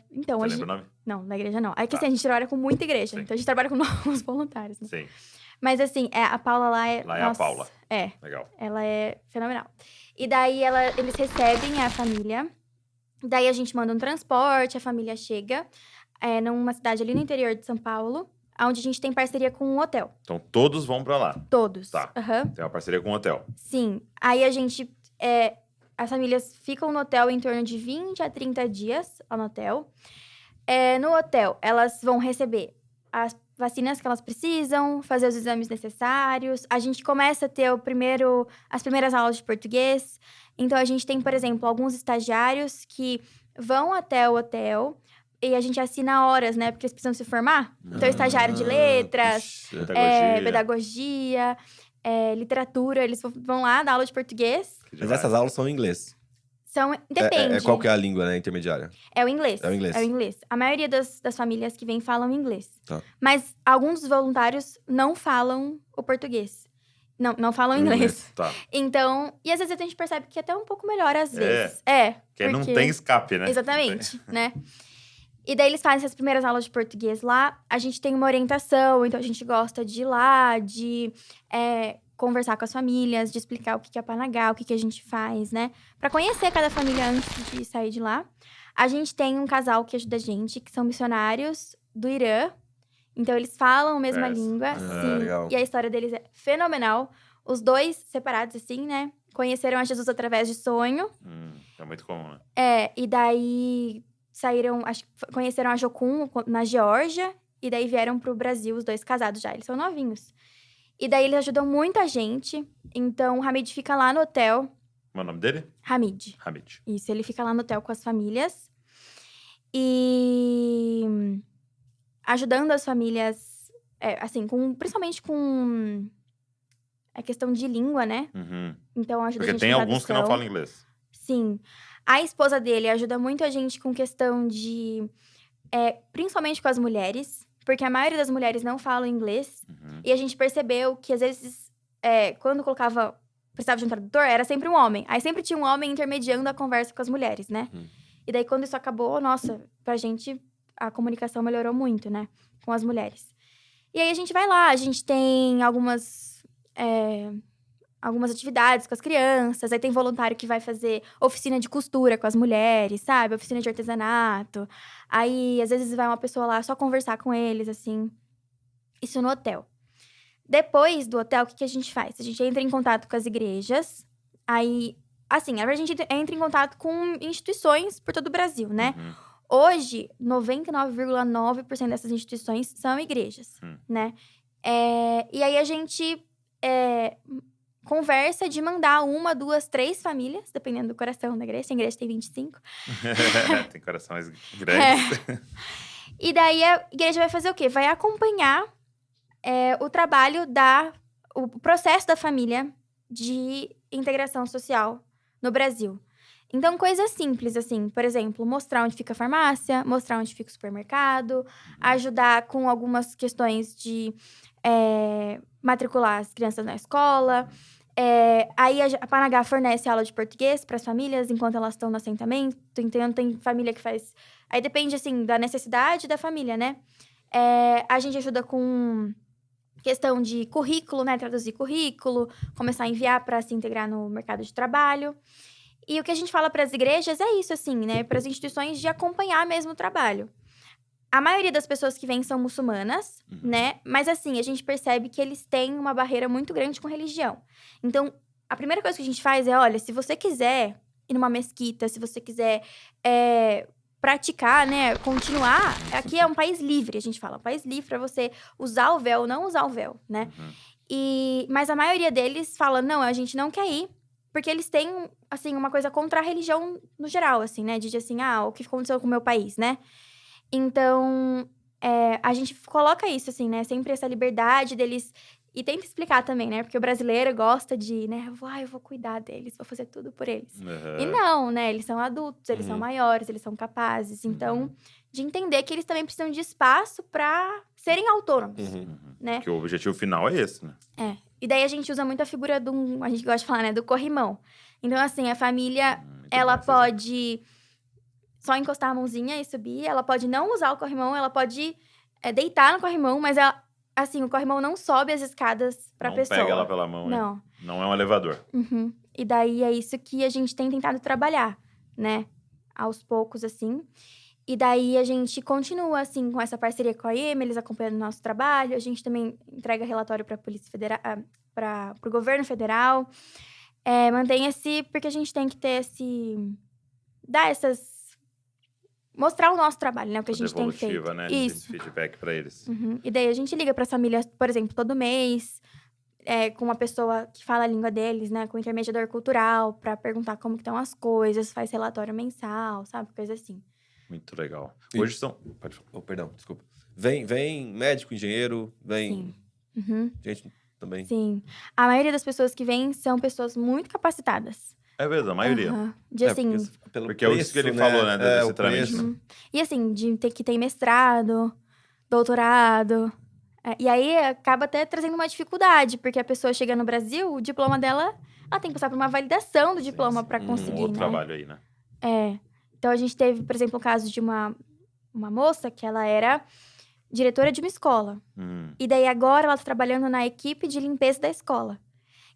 Então, Você lembra o nome? Não, na igreja não. É que assim, a gente trabalha com muita igreja. Sim. Então, a gente trabalha com novos voluntários, né? Sim. Mas assim, a Paula lá é... Lá é a Paula. Legal. Ela é fenomenal. E daí, eles recebem a família. Daí, a gente manda um transporte, a família chega numa cidade ali no interior de São Paulo, onde a gente tem parceria com um hotel. Então, todos vão pra lá. Todos. Tá. Aham. Tem uma parceria com o hotel. Sim. Aí, a gente... as famílias ficam no hotel em torno de 20 a 30 dias lá no hotel. No hotel, elas vão receber as vacinas que elas precisam, fazer os exames necessários. A gente começa a ter as primeiras aulas de português. Então, a gente tem, por exemplo, alguns estagiários que vão até o hotel e a gente assina horas, né? Porque eles precisam se formar. Então, estagiário de letras, pedagogia, literatura. Eles vão lá dar aula de português. Mas essas aulas são em inglês. Depende. Qual que é a língua, né, intermediária? É o inglês. É o inglês. É o inglês. A maioria das famílias que vêm falam inglês. Tá. Mas alguns dos voluntários não falam o português. Não falam inglês. Tá. Então, e às vezes a gente percebe que é até um pouco melhor às vezes. Porque não tem escape, né? Exatamente, né? E daí eles fazem essas primeiras aulas de português lá. A gente tem uma orientação, então a gente gosta de ir lá, de conversar com as famílias, de explicar o que é Panagá, o que a gente faz, né? Pra conhecer cada família antes de sair de lá. A gente tem um casal que ajuda a gente, que são missionários do Irã. Então, eles falam a mesma língua, sim. Legal. E a história deles é fenomenal. Os dois, separados assim, né? Conheceram a Jesus através de sonho. É muito comum, né? E daí conheceram a Jocum na Geórgia. E daí vieram pro Brasil, os dois casados já. Eles são novinhos. E daí eles ajudam muita gente. Então, o Hamid fica lá no hotel. Qual é o nome dele? Hamid. Isso, ele fica lá no hotel com as famílias. E ajudando as famílias, assim, principalmente com a questão de língua, né? Então, ajuda a gente Porque tem com alguns que não falam inglês. Sim. A esposa dele ajuda muito a gente com questão de... principalmente com as mulheres. Porque a maioria das mulheres não falam inglês. E a gente percebeu que, às vezes, quando precisava de um tradutor, era sempre um homem. Aí sempre tinha um homem intermediando a conversa com as mulheres, né? E daí, quando isso acabou, nossa, pra gente, a comunicação melhorou muito, né? Com as mulheres. E aí, a gente vai lá, a gente tem algumas atividades com as crianças. Aí tem voluntário que vai fazer oficina de costura com as mulheres, sabe? Oficina de artesanato. Aí, às vezes, vai uma pessoa lá só conversar com eles, assim. Isso no hotel. Depois do hotel, o que a gente faz? A gente entra em contato com as igrejas. Aí, assim, a gente entra em contato com instituições por todo o Brasil, né? Hoje, 99,9% dessas instituições são igrejas, né? E aí, a gente conversa de mandar 1, 2, 3 famílias, dependendo do coração da igreja. A igreja tem 25. Tem corações grandes. E daí a igreja vai fazer o quê? Vai acompanhar o trabalho o processo da família de integração social no Brasil. Então, coisas simples, assim, por exemplo, mostrar onde fica a farmácia, mostrar onde fica o supermercado, ajudar com algumas questões de matricular as crianças na escola. Aí a Panagá fornece aula de português para as famílias enquanto elas estão no assentamento. Então, tem família que faz... Aí depende, assim, da necessidade da família, né? A gente ajuda com questão de currículo, né? Traduzir currículo, começar a enviar para se integrar no mercado de trabalho. E o que a gente fala para as igrejas é isso, assim, né? Para as instituições de acompanhar mesmo o trabalho. A maioria das pessoas que vêm são muçulmanas, né? Mas, assim, a gente percebe que eles têm uma barreira muito grande com religião. Então, a primeira coisa que a gente faz é, olha, se você quiser ir numa mesquita, se você quiser praticar, né? Continuar, aqui é um país livre, a gente fala. Um país livre para você usar o véu ou não usar o véu, né? Mas a maioria deles fala, não, a gente não quer ir. Porque eles têm, assim, uma coisa contra a religião no geral, assim, né? De assim, o que aconteceu com o meu país, né? Então, a gente coloca isso, assim, né? Sempre essa liberdade deles... E tenta explicar também, né? Porque o brasileiro gosta de, né? Eu vou cuidar deles, vou fazer tudo por eles. E não, né? Eles são adultos, eles são maiores, eles são capazes. Então, de entender que eles também precisam de espaço pra serem autônomos, né? Que o objetivo final é esse, né? E daí a gente usa muito a figura a gente gosta de falar, né? Do corrimão. Então, assim, a família, ela pode só encostar a mãozinha e subir. Ela pode não usar o corrimão, ela pode deitar no corrimão, mas assim, o corrimão não sobe as escadas pra pessoa. Não pega ela pela mão, Não. Não é um elevador. E daí é isso que a gente tem tentado trabalhar, né? Aos poucos, assim. E daí a gente continua, assim, com essa parceria com a IEM, eles acompanhando o nosso trabalho. A gente também entrega relatório para a Polícia Federal, para o governo federal. Mantém porque a gente tem que ter mostrar o nosso trabalho, né? O que a gente tem feito. Né? Isso. Esse feedback para eles. E daí a gente liga para as famílias, por exemplo, todo mês, com uma pessoa que fala a língua deles, né? Com um intermediador cultural, para perguntar como que estão as coisas, faz relatório mensal, sabe? Coisa assim. Muito legal. Hoje são... Pode falar. Perdão, desculpa. Vem médico, engenheiro, vem gente também. Sim. A maioria das pessoas que vêm são pessoas muito capacitadas. É mesmo, a maioria. De assim... Porque é isso que ele falou, né? Desse trâmite. E assim, de ter que ter mestrado, doutorado. E aí, acaba até trazendo uma dificuldade. Porque a pessoa chega no Brasil, o diploma dela... Ela tem que passar por uma validação do diploma para conseguir, outro né? trabalho aí, né? Então, a gente teve, por exemplo, o caso de uma moça que ela era diretora de uma escola. E daí, agora, ela tá trabalhando na equipe de limpeza da escola.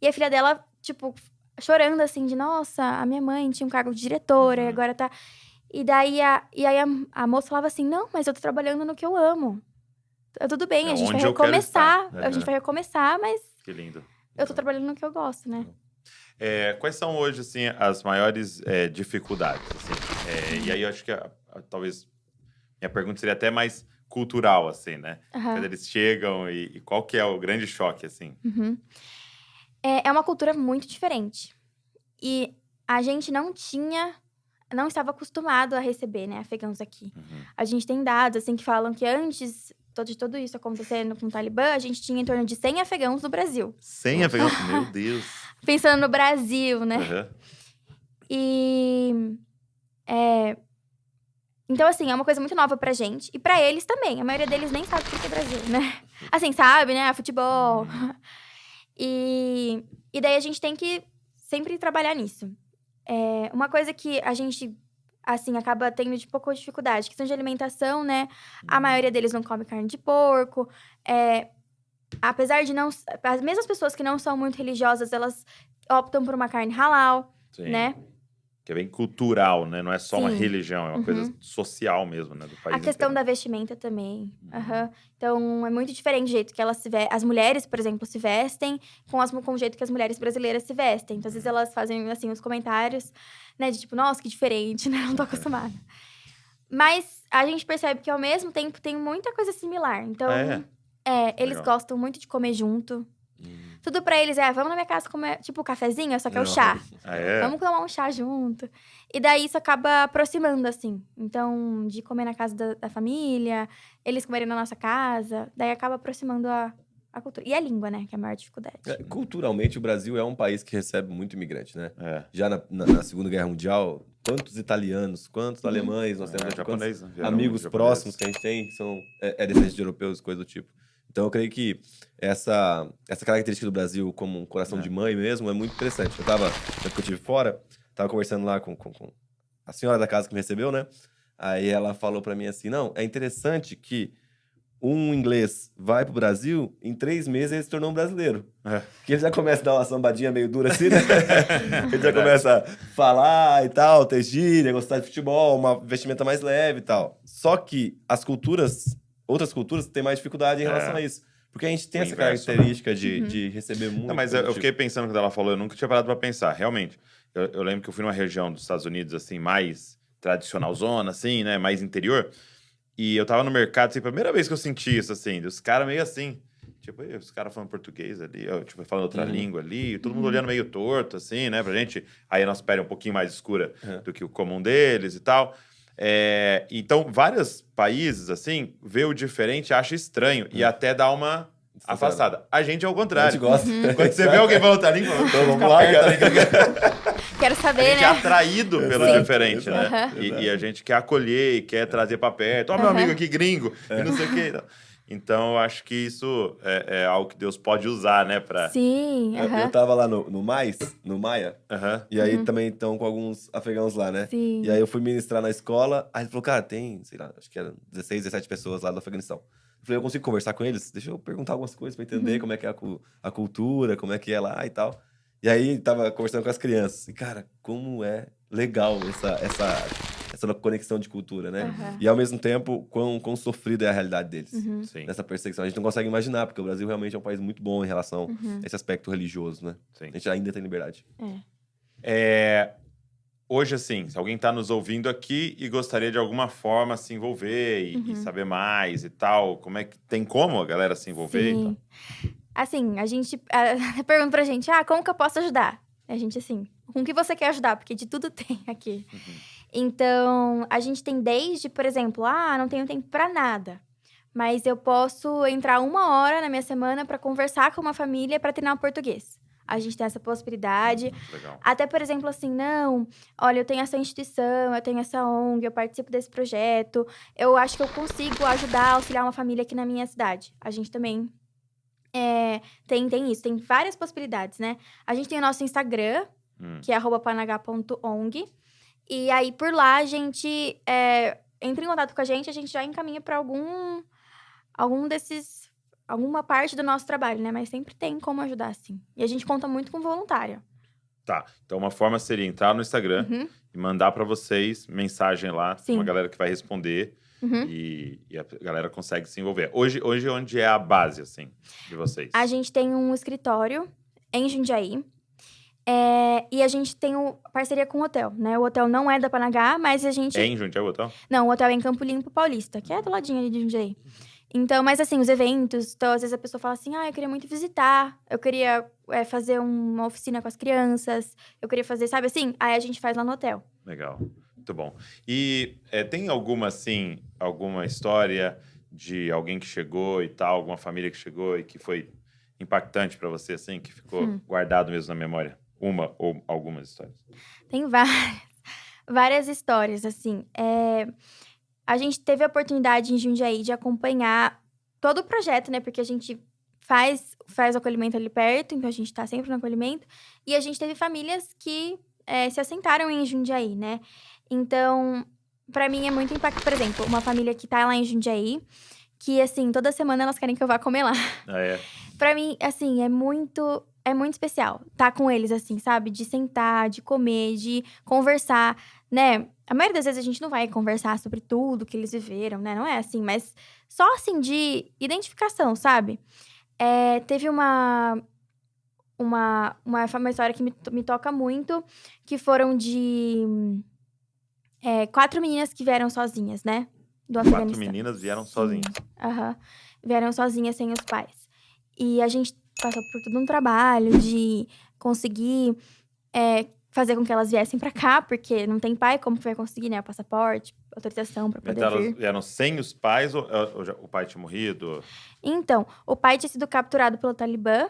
E a filha dela, tipo, chorando, assim, de... Nossa, a minha mãe tinha um cargo de diretora, e agora tá... E daí, a moça falava assim... Não, mas eu tô trabalhando no que eu amo. Tudo bem, a gente vai recomeçar. A gente vai recomeçar, mas... Que lindo. Eu tô trabalhando no que eu gosto, né? Quais são hoje, assim, as maiores dificuldades, assim? E aí, eu acho que talvez minha pergunta seria até mais cultural, assim, né? Quando eles chegam e qual que é o grande choque, assim? É uma cultura muito diferente. E a gente não estava acostumado a receber, né, afegãos aqui. A gente tem dados, assim, que falam que antes de tudo isso acontecendo com o Talibã, a gente tinha em torno de 100 afegãos no Brasil. 100 afegãos? Meu Deus! Pensando no Brasil, né? Então, assim, é uma coisa muito nova pra gente. E pra eles também. A maioria deles nem sabe o que é Brasil, né? Assim, sabe, né? Futebol. E daí a gente tem que sempre trabalhar nisso. Uma coisa que a gente, assim, acaba tendo de pouca dificuldade. Questão de alimentação, né? A maioria deles não come carne de porco. Apesar de não... As mesmas pessoas que não são muito religiosas, elas optam por uma carne halal, né? Que é bem cultural, né? Não é só uma religião, é uma coisa social mesmo, né? Do país a questão da vestimenta também. Então, é muito diferente o jeito que elas se vestem. As mulheres, por exemplo, se vestem com o jeito que as mulheres brasileiras se vestem. Então, às vezes, elas fazem, assim, os comentários, né? De tipo, nossa, que diferente, né? Não tô acostumada. Mas a gente percebe que, ao mesmo tempo, tem muita coisa similar. Então, eles gostam muito de comer junto. Tudo pra eles vamos na minha casa comer, tipo, cafezinho, só que é o Não. chá. Ah, é? Vamos tomar um chá junto. E daí isso acaba aproximando, assim. Então, de comer na casa da família, eles comerem na nossa casa, daí acaba aproximando a cultura. E a língua, né? Que é a maior dificuldade. Culturalmente, o Brasil é um país que recebe muito imigrante, né? É. Já na Segunda Guerra Mundial, quantos italianos, quantos alemães nós temos aqui, Japonês, né? quantos Vieram amigos japoneses. próximos que a gente tem, que são descendentes de europeus, coisa do tipo. Então, eu creio que essa característica do Brasil como um coração de mãe mesmo é muito interessante. Eu estive fora, tava conversando lá com a senhora da casa que me recebeu, né? Aí ela falou pra mim assim, não, é interessante que um inglês vai pro Brasil, em 3 meses ele se tornou um brasileiro. Porque ele já começa a dar uma sambadinha meio dura assim, né? Ele já começa a falar e tal, ter gíria, gostar de futebol, uma vestimenta mais leve e tal. Só que outras culturas têm mais dificuldade em relação a isso. Porque a gente tem O essa inverso, característica de receber muito. Não, mas eu fiquei pensando quando ela falou, eu nunca tinha parado pra pensar. Realmente, eu lembro que eu fui numa região dos Estados Unidos, assim, mais tradicional zona, assim, né? Mais interior. E eu tava no mercado, assim, primeira vez que eu senti isso, assim, dos caras meio assim. Tipo, os caras falando português ali, tipo, falando outra língua ali, todo mundo olhando meio torto, assim, né? Pra gente. Aí a nossa pele é um pouquinho mais escura do que o comum deles e tal. Então, vários países, assim, vê o diferente, acha estranho e até dá uma afastada. A gente é o A contrário. gente gosta. Quando você vê alguém falando outra língua, Então, vamos lá, cara. Quero A saber, gente é né? atraído pelo Sim. diferente, né? Aham. E a gente quer acolher e quer trazer pra perto. Ó, meu amigo aqui gringo, e não sei o quê. Então, eu acho que isso é algo que Deus pode usar, né? Pra... Sim, Eu tava lá no Maia, Aham. e aí também estão com alguns afegãos lá, né? Sim. E aí eu fui ministrar na escola, aí ele falou, cara, tem, sei lá, acho que eram 16, 17 pessoas lá do Afeganistão. Eu falei, eu consigo conversar com eles? Deixa eu perguntar algumas coisas pra entender como é que é a cultura, como é que é lá e tal. E aí tava conversando com as crianças. E, cara, como é legal essa conexão de cultura, né? Aham. E ao mesmo tempo, quão sofrida é a realidade deles. Sim. Nessa perseguição. A gente não consegue imaginar, porque o Brasil realmente é um país muito bom em relação a esse aspecto religioso, né? Sim. A gente ainda tem liberdade. Hoje, assim, se alguém está nos ouvindo aqui e gostaria de alguma forma se envolver e saber mais e tal, tem como a galera se envolver? Sim. Assim, a gente pergunta pra gente, como que eu posso ajudar? A gente, assim, com o que você quer ajudar? Porque de tudo tem aqui. Então, a gente tem desde, por exemplo, não tenho tempo pra nada. Mas eu posso entrar 1 hora na minha semana pra conversar com uma família pra treinar o português. A gente tem essa possibilidade. Muito legal. Até, por exemplo, assim, não, olha, eu tenho essa instituição, eu tenho essa ONG, eu participo desse projeto. Eu acho que eu consigo ajudar, auxiliar uma família aqui na minha cidade. A gente também tem isso, tem várias possibilidades, né? A gente tem o nosso Instagram, que é @panagá.ong. E aí, por lá, a gente entra em contato com a gente já encaminha para alguma parte do nosso trabalho, né? Mas sempre tem como ajudar, sim. E a gente conta muito com voluntário. Tá, então uma forma seria entrar no Instagram e mandar para vocês mensagem lá, Sim. uma galera que vai responder e a galera consegue se envolver. Hoje, onde é a base, assim, de vocês? A gente tem um escritório em Jundiaí. E a gente tem parceria com o hotel, né? O hotel não é da Panagá, mas a gente... É em Jundiaí o hotel? Não, o hotel é em Campo Limpo Paulista, que é do ladinho ali de Jundiaí. Então, mas assim, os eventos, então às vezes a pessoa fala assim, eu queria muito visitar, eu queria fazer uma oficina com as crianças, eu queria fazer, sabe assim? Aí a gente faz lá no hotel. Legal, muito bom. E tem alguma história de alguém que chegou e tal, alguma família que chegou e que foi impactante pra você, assim, que ficou guardado mesmo na memória? Uma ou algumas histórias? Tem várias histórias, assim. A gente teve a oportunidade em Jundiaí de acompanhar todo o projeto, né? Porque a gente faz o acolhimento ali perto, então a gente tá sempre no acolhimento. E a gente teve famílias que se assentaram em Jundiaí, né? Então, pra mim é muito impactante. Por exemplo, uma família que tá lá em Jundiaí, que, assim, toda semana elas querem que eu vá comer lá. Pra mim, assim, é muito especial tá com eles, assim, sabe? De sentar, de comer, de conversar, né? A maioria das vezes a gente não vai conversar sobre tudo que eles viveram, né? Não é assim, mas só, assim, de identificação, sabe? Teve uma história que me toca muito, que foram de 4 meninas que vieram sozinhas, né? Do Afeganistão. 4 meninas vieram sozinhas. Vieram sozinhas, sem os pais. E a gente passou por todo um trabalho de conseguir fazer com que elas viessem pra cá, porque não tem pai, como que vai conseguir, né? O passaporte, autorização pra poder Então, elas vir. vieram sem os pais ou o pai tinha morrido? Então, o pai tinha sido capturado pelo Talibã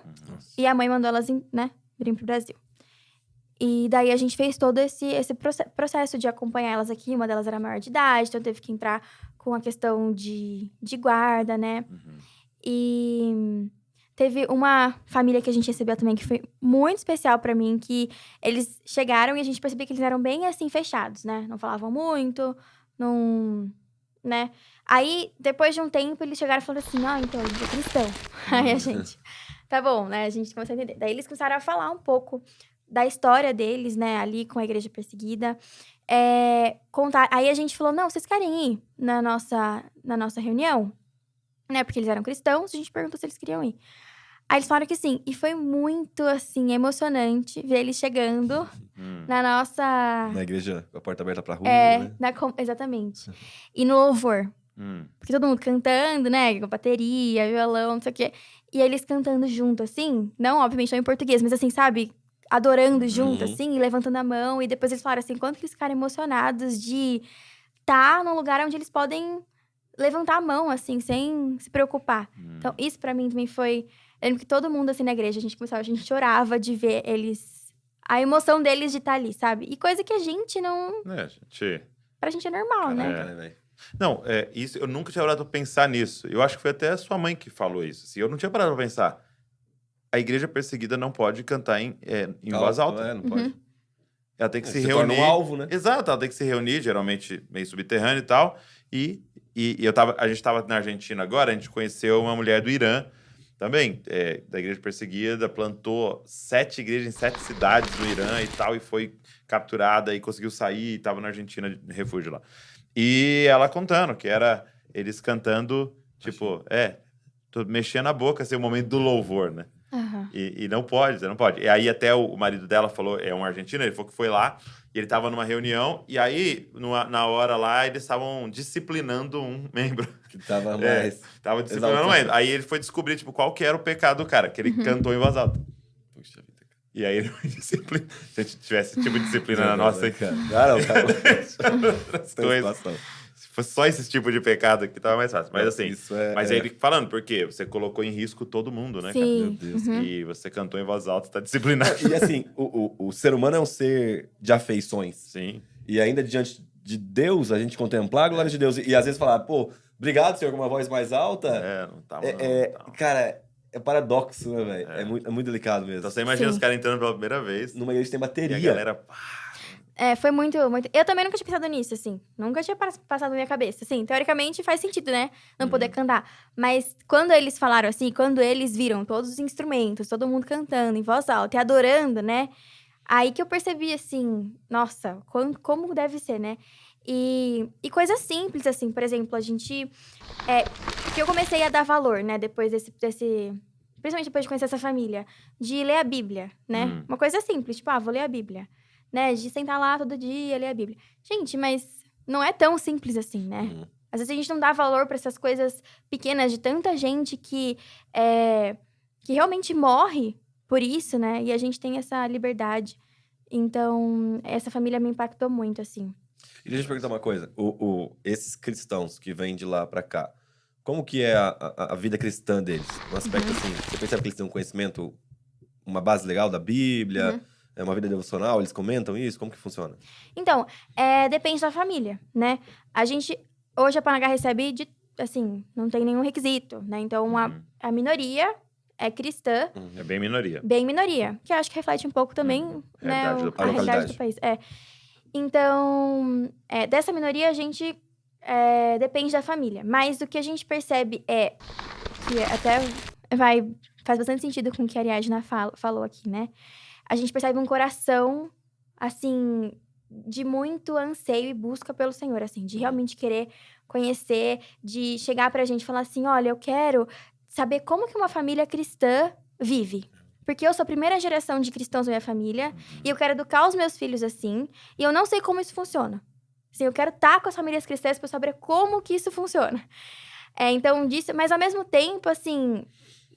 e a mãe mandou elas, né, virem pro Brasil. E daí a gente fez todo esse processo de acompanhar elas aqui. Uma delas era maior de idade, então teve que entrar com a questão de guarda, né? E teve uma família que a gente recebeu também que foi muito especial pra mim, que eles chegaram e a gente percebia que eles eram bem, assim, fechados, né? Não falavam muito, não... né? Aí, depois de um tempo, eles chegaram e falaram assim, então, ele é cristão. Aí a gente, tá bom, né? A gente começou a entender. Daí eles começaram a falar um pouco da história deles, né? Ali com a igreja perseguida. Contar. Aí a gente falou, não, vocês querem ir na nossa reunião? Né? Porque eles eram cristãos, a gente perguntou se eles queriam ir. Aí eles falaram que sim. E foi muito, assim, emocionante ver eles chegando na nossa... Na igreja, com a porta aberta pra rua, né? Exatamente. E no louvor. Porque todo mundo cantando, né? Com bateria, violão, não sei o quê. E eles cantando junto, assim. Não, obviamente, não em português, mas assim, sabe? Adorando junto, assim, e levantando a mão. E depois eles falaram assim, quanto eles ficaram emocionados de estar num lugar onde eles podem levantar a mão, assim, sem se preocupar. Então, isso pra mim também foi... Eu lembro que todo mundo, assim, na igreja, a gente chorava de ver eles... A emoção deles de estar ali, sabe? E coisa que a gente não... gente... Pra gente é normal, né? Caraca, né, velho? Não, isso, eu nunca tinha parado pra pensar nisso. Eu acho que foi até a sua mãe que falou isso. Assim, eu não tinha parado pra pensar. A igreja perseguida não pode cantar em voz alta. Não pode. Ela tem que se torna reunir. um alvo, né? Exato, ela tem que se reunir, geralmente meio subterrâneo e tal. E a gente estava na Argentina agora, a gente conheceu uma mulher do Irã também, da igreja perseguida, plantou 7 igrejas em 7 cidades no Irã e tal, e foi capturada e conseguiu sair, e estava na Argentina, de refúgio lá. E ela contando que era eles cantando, tipo, mexendo a boca, assim, o momento do louvor, né? E não pode, você não pode. E aí até o marido dela falou, é um argentino, ele falou que foi lá, e ele tava numa reunião, e aí, na hora lá, eles estavam disciplinando um membro. Que tava mais... Tava disciplinando um membro. Aí ele foi descobrir, tipo, qual que era o pecado do cara, que ele cantou em voz alta. Puxa vida, cara. E aí ele foi disciplina. Se a gente tivesse esse tipo de disciplina na nossa... cara. Cara. Outras coisas. Se fosse só esse tipo de pecado aqui, tava mais fácil. Mas assim, mas aí ele falando, porque você colocou em risco todo mundo, né, cara? Sim. Meu Deus. E você cantou em voz alta, você tá disciplinado. E assim, o ser humano é um ser de afeições. Sim. E ainda diante de Deus, a gente contemplar a glória de Deus. E às vezes falar, pô, obrigado, Senhor, com uma voz mais alta. Não tava, não. Cara, é paradoxo, né, velho? É muito delicado mesmo. Então você imagina os caras entrando pela primeira vez. Numa igreja que tem bateria. E a galera... Foi muito... Eu também nunca tinha pensado nisso, assim. Nunca tinha passado na minha cabeça. Assim, teoricamente faz sentido, né? Não poder cantar. Mas quando eles falaram assim, quando eles viram todos os instrumentos, todo mundo cantando em voz alta e adorando, né? Aí que eu percebi, assim, nossa, como deve ser, né? E coisas simples, assim, por exemplo, a gente... que eu comecei a dar valor, né? Depois desse... Principalmente depois de conhecer essa família. De ler a Bíblia, né? Uma coisa simples, tipo, vou ler a Bíblia. Né, de sentar lá todo dia, ler a Bíblia. Gente, mas não é tão simples assim, né? Às vezes a gente não dá valor para essas coisas pequenas de tanta gente que realmente morre por isso, né? E a gente tem essa liberdade. Então, essa família me impactou muito, assim. E deixa eu te perguntar uma coisa. Esses cristãos que vêm de lá pra cá, como que é a vida cristã deles? No aspecto assim, você percebe que eles têm um conhecimento, uma base legal da Bíblia... É uma vida devocional? Eles comentam isso? Como que funciona? Então, depende da família, né? A gente, hoje a Panagá recebe, assim, não tem nenhum requisito, né? Então, a minoria é cristã. É bem minoria. Bem minoria. Que eu acho que reflete um pouco também, né? A realidade do país. Então, dessa minoria, a gente depende da família. Mas o que a gente percebe que até faz bastante sentido com o que a Ariadna falou aqui, né? A gente percebe um coração, assim, de muito anseio e busca pelo Senhor, assim, de realmente querer conhecer, de chegar pra gente e falar assim, olha, eu quero saber como que uma família cristã vive. Porque eu sou a primeira geração de cristãos da minha família, e eu quero educar os meus filhos assim, e eu não sei como isso funciona. Assim, eu quero estar com as famílias cristãs pra saber como que isso funciona. Então, disso, mas ao mesmo tempo, assim...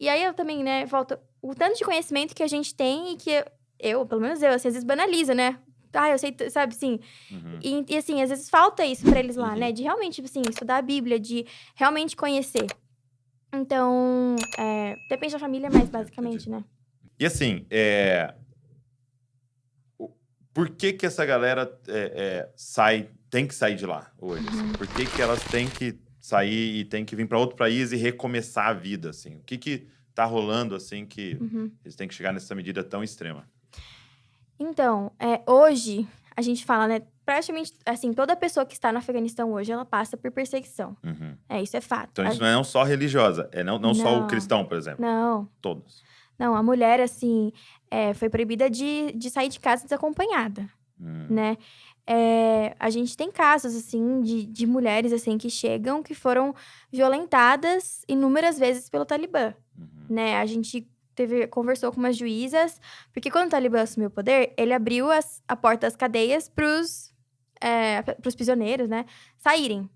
E aí eu também, né, volto... O tanto de conhecimento que a gente tem e que pelo menos eu, assim, às vezes banaliza, né? Eu sei, sabe, assim... E assim, às vezes falta isso pra eles lá, né? De realmente, tipo assim, estudar a Bíblia, de realmente conhecer. Então, depende da família, mas basicamente, né? E assim, por que que essa galera tem que sair de lá hoje? Assim? Por que que elas têm que sair e têm que vir para outro país e recomeçar a vida, assim? O que tá rolando, assim, que eles têm que chegar nessa medida tão extrema? Então, hoje, a gente fala, né? Praticamente, assim, toda pessoa que está no Afeganistão hoje, ela passa por perseguição. Isso é fato. Então, isso não é não só religiosa, não só o cristão, por exemplo. Não. Todos. Não, a mulher, assim, foi proibida de sair de casa desacompanhada, né? A gente tem casos, assim, de mulheres, assim, que chegam, que foram violentadas inúmeras vezes pelo Talibã, né? A gente conversou com umas juízas, porque quando o Talibã assumiu o poder, ele abriu a porta das cadeias pros prisioneiros, né, saírem.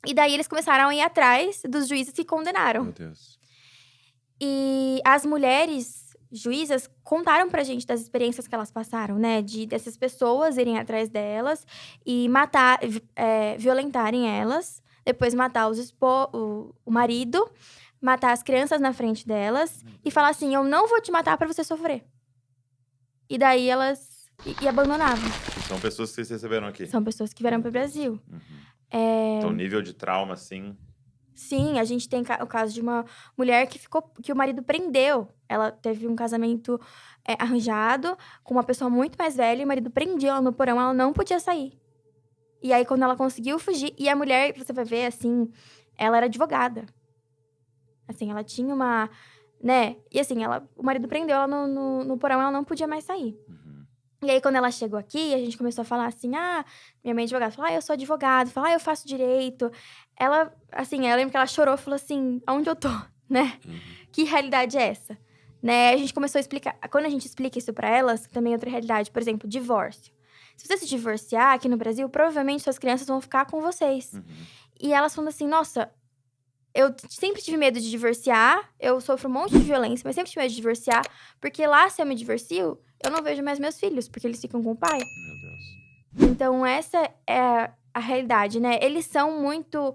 E daí eles começaram a ir atrás dos juízes que condenaram. Meu Deus. E as mulheres juízas contaram pra gente das experiências que elas passaram, né? Dessas pessoas irem atrás delas e violentarem elas. Depois matar o marido, matar as crianças na frente delas. E falar assim, eu não vou te matar pra você sofrer. E daí elas... E abandonavam. E são pessoas que vocês receberam aqui? São pessoas que vieram pro Brasil. Então, o nível de trauma, assim... Sim, a gente tem o caso de uma mulher que o marido prendeu. Ela teve um casamento arranjado com uma pessoa muito mais velha e o marido prendia ela no porão, ela não podia sair. E aí, quando ela conseguiu fugir... E a mulher, você vai ver, assim, ela era advogada. Assim, ela tinha uma... Né? E assim, o marido prendeu ela no porão, ela não podia mais sair. E aí, quando ela chegou aqui, a gente começou a falar assim, minha mãe é advogada, falou, eu sou advogado, falou, eu faço direito. Ela, assim, eu lembro que ela chorou, falou assim, aonde eu tô, né? Que realidade é essa? Né? A gente começou a explicar, quando a gente explica isso pra elas, também é outra realidade, por exemplo, divórcio. Se você se divorciar aqui no Brasil, provavelmente suas crianças vão ficar com vocês. E elas falam assim, nossa, eu sempre tive medo de divorciar, eu sofro um monte de violência, mas sempre tive medo de divorciar, porque lá, se eu me divorcio, eu não vejo mais meus filhos, porque eles ficam com o pai. Meu Deus. Então, essa é a realidade, né? Eles são muito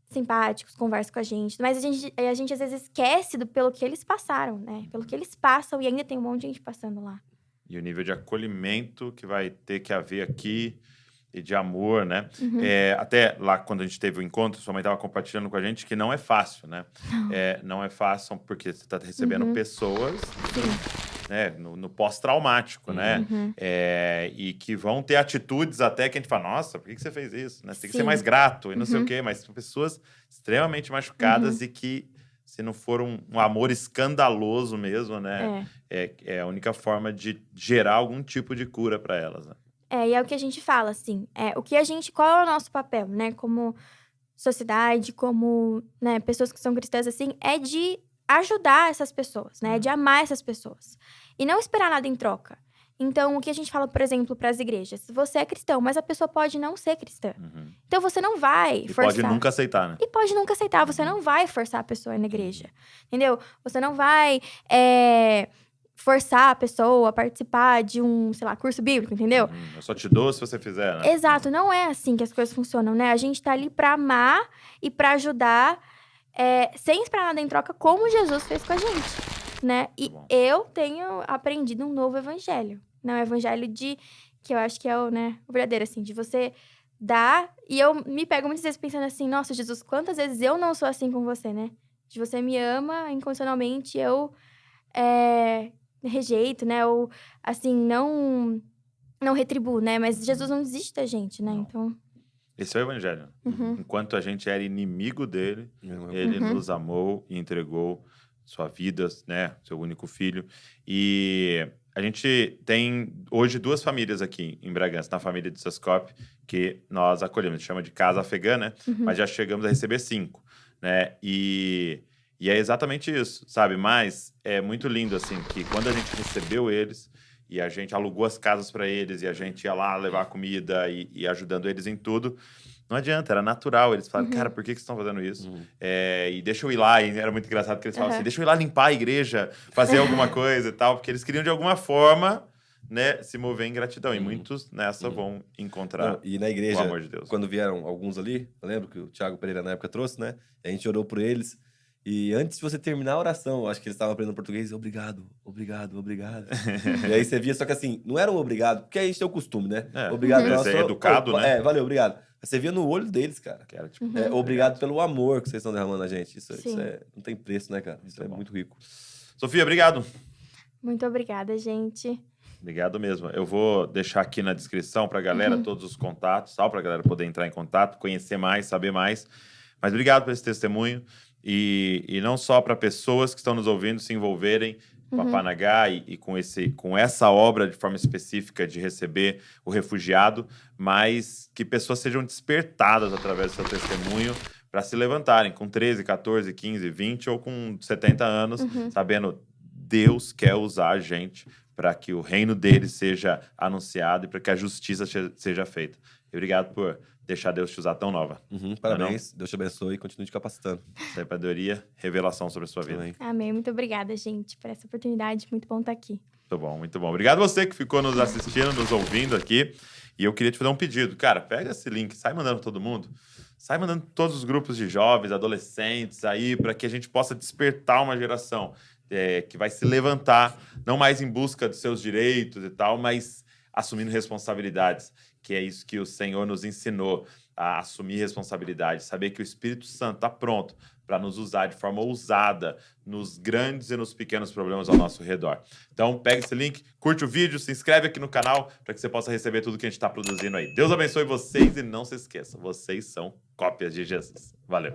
simpáticos, conversam com a gente, mas a gente às vezes esquece pelo que eles passaram, né? Pelo que eles passam, e ainda tem um monte de gente passando lá. E o nível de acolhimento que vai ter que haver aqui e de amor, né? Até lá, quando a gente teve o encontro, sua mãe estava compartilhando com a gente que não é fácil, né? Não é fácil porque você está recebendo pessoas... Né, no pós-traumático, né? E que vão ter atitudes até que a gente fala, nossa, por que você fez isso? Né? Você tem que ser mais grato e não sei o quê, mas são pessoas extremamente machucadas e que, se não for um amor escandaloso mesmo, né? É a única forma de gerar algum tipo de cura para elas, né? E é o que a gente fala, assim, qual é o nosso papel, né? Como sociedade, como, né, pessoas que são cristãs, assim, é de ajudar essas pessoas, né? De amar essas pessoas. E não esperar nada em troca. Então, o que a gente fala, por exemplo, para as igrejas? Você é cristão, mas a pessoa pode não ser cristã. Então, você não vai forçar. E pode nunca aceitar, né? E pode nunca aceitar. Você não vai forçar a pessoa a ir na igreja. Entendeu? Você não vai forçar a pessoa a participar de um, sei lá, curso bíblico, entendeu? Eu só te dou se você fizer, né? Exato. Não é assim que as coisas funcionam, né? A gente tá ali para amar e para ajudar... sem esperar nada em troca, como Jesus fez com a gente, né? E eu tenho aprendido um novo evangelho, né? Um evangelho que eu acho que é o verdadeiro, assim, de você dar... E eu me pego muitas vezes pensando assim, nossa, Jesus, quantas vezes eu não sou assim com você, né? De você me ama incondicionalmente, eu rejeito, né? Ou, assim, não retribuo, né? Mas Jesus não desiste da gente, né? Não. Então... Esse é o evangelho. Enquanto a gente era inimigo dele, ele nos amou e entregou sua vida, né? Seu único filho. E a gente tem hoje 2 famílias aqui em Bragança, na família de Sascop, que nós acolhemos. A gente chama de casa afegã, né? Mas já chegamos a receber 5, né? E é exatamente isso, sabe? Mas é muito lindo, assim, que quando a gente recebeu eles... E a gente alugou as casas para eles, e a gente ia lá levar comida e ajudando eles em tudo. Não adianta, era natural. Eles falaram, cara, por que vocês estão fazendo isso? E deixa eu ir lá. E era muito engraçado que eles falavam assim, deixa eu ir lá limpar a igreja, fazer alguma coisa e tal. Porque eles queriam, de alguma forma, né, se mover em gratidão. E muitos nessa vão encontrar E na igreja, o amor de Deus. quando vieram alguns ali, eu lembro que o Thiago Pereira na época trouxe, né? A gente orou por eles. E antes de você terminar a oração, eu acho que eles estavam aprendendo português, obrigado, obrigado, obrigado. E aí você via, só que assim, não era um obrigado, porque a gente tem o costume, né? Obrigado Deve ser educado, né? Valeu, obrigado. Você via no olho deles, cara. Que era, tipo, Obrigado pelo amor que vocês estão derramando na gente. Isso não tem preço, né, cara? Isso é muito rico. Sofia, obrigado. Muito obrigada, gente. Obrigado mesmo. Eu vou deixar aqui na descrição pra galera todos os contatos, tal, pra galera poder entrar em contato, conhecer mais, saber mais. Mas obrigado por esse testemunho. E não só para pessoas que estão nos ouvindo se envolverem com a Panagá e com essa obra de forma específica de receber o refugiado, mas que pessoas sejam despertadas através do seu testemunho para se levantarem com 13, 14, 15, 20 ou com 70 anos, sabendo Deus quer usar a gente para que o reino dele seja anunciado e para que a justiça seja feita. E obrigado por deixar Deus te usar tão nova. Parabéns, Deus te abençoe e continue te capacitando. Sabedoria, revelação sobre a sua vida. Amém. Muito obrigada, gente, por essa oportunidade. Muito bom estar aqui. Muito bom, muito bom. Obrigado você que ficou nos assistindo, nos ouvindo aqui. E eu queria te fazer um pedido. Cara, pega esse link, sai mandando pra todo mundo. Sai mandando todos os grupos de jovens, adolescentes aí, para que a gente possa despertar uma geração que vai se levantar, não mais em busca dos seus direitos e tal, mas assumindo responsabilidades, que é isso que o Senhor nos ensinou, a assumir responsabilidades, saber que o Espírito Santo está pronto para nos usar de forma ousada nos grandes e nos pequenos problemas ao nosso redor. Então, pega esse link, curte o vídeo, se inscreve aqui no canal para que você possa receber tudo que a gente está produzindo aí. Deus abençoe vocês e não se esqueça, vocês são cópias de Jesus. Valeu!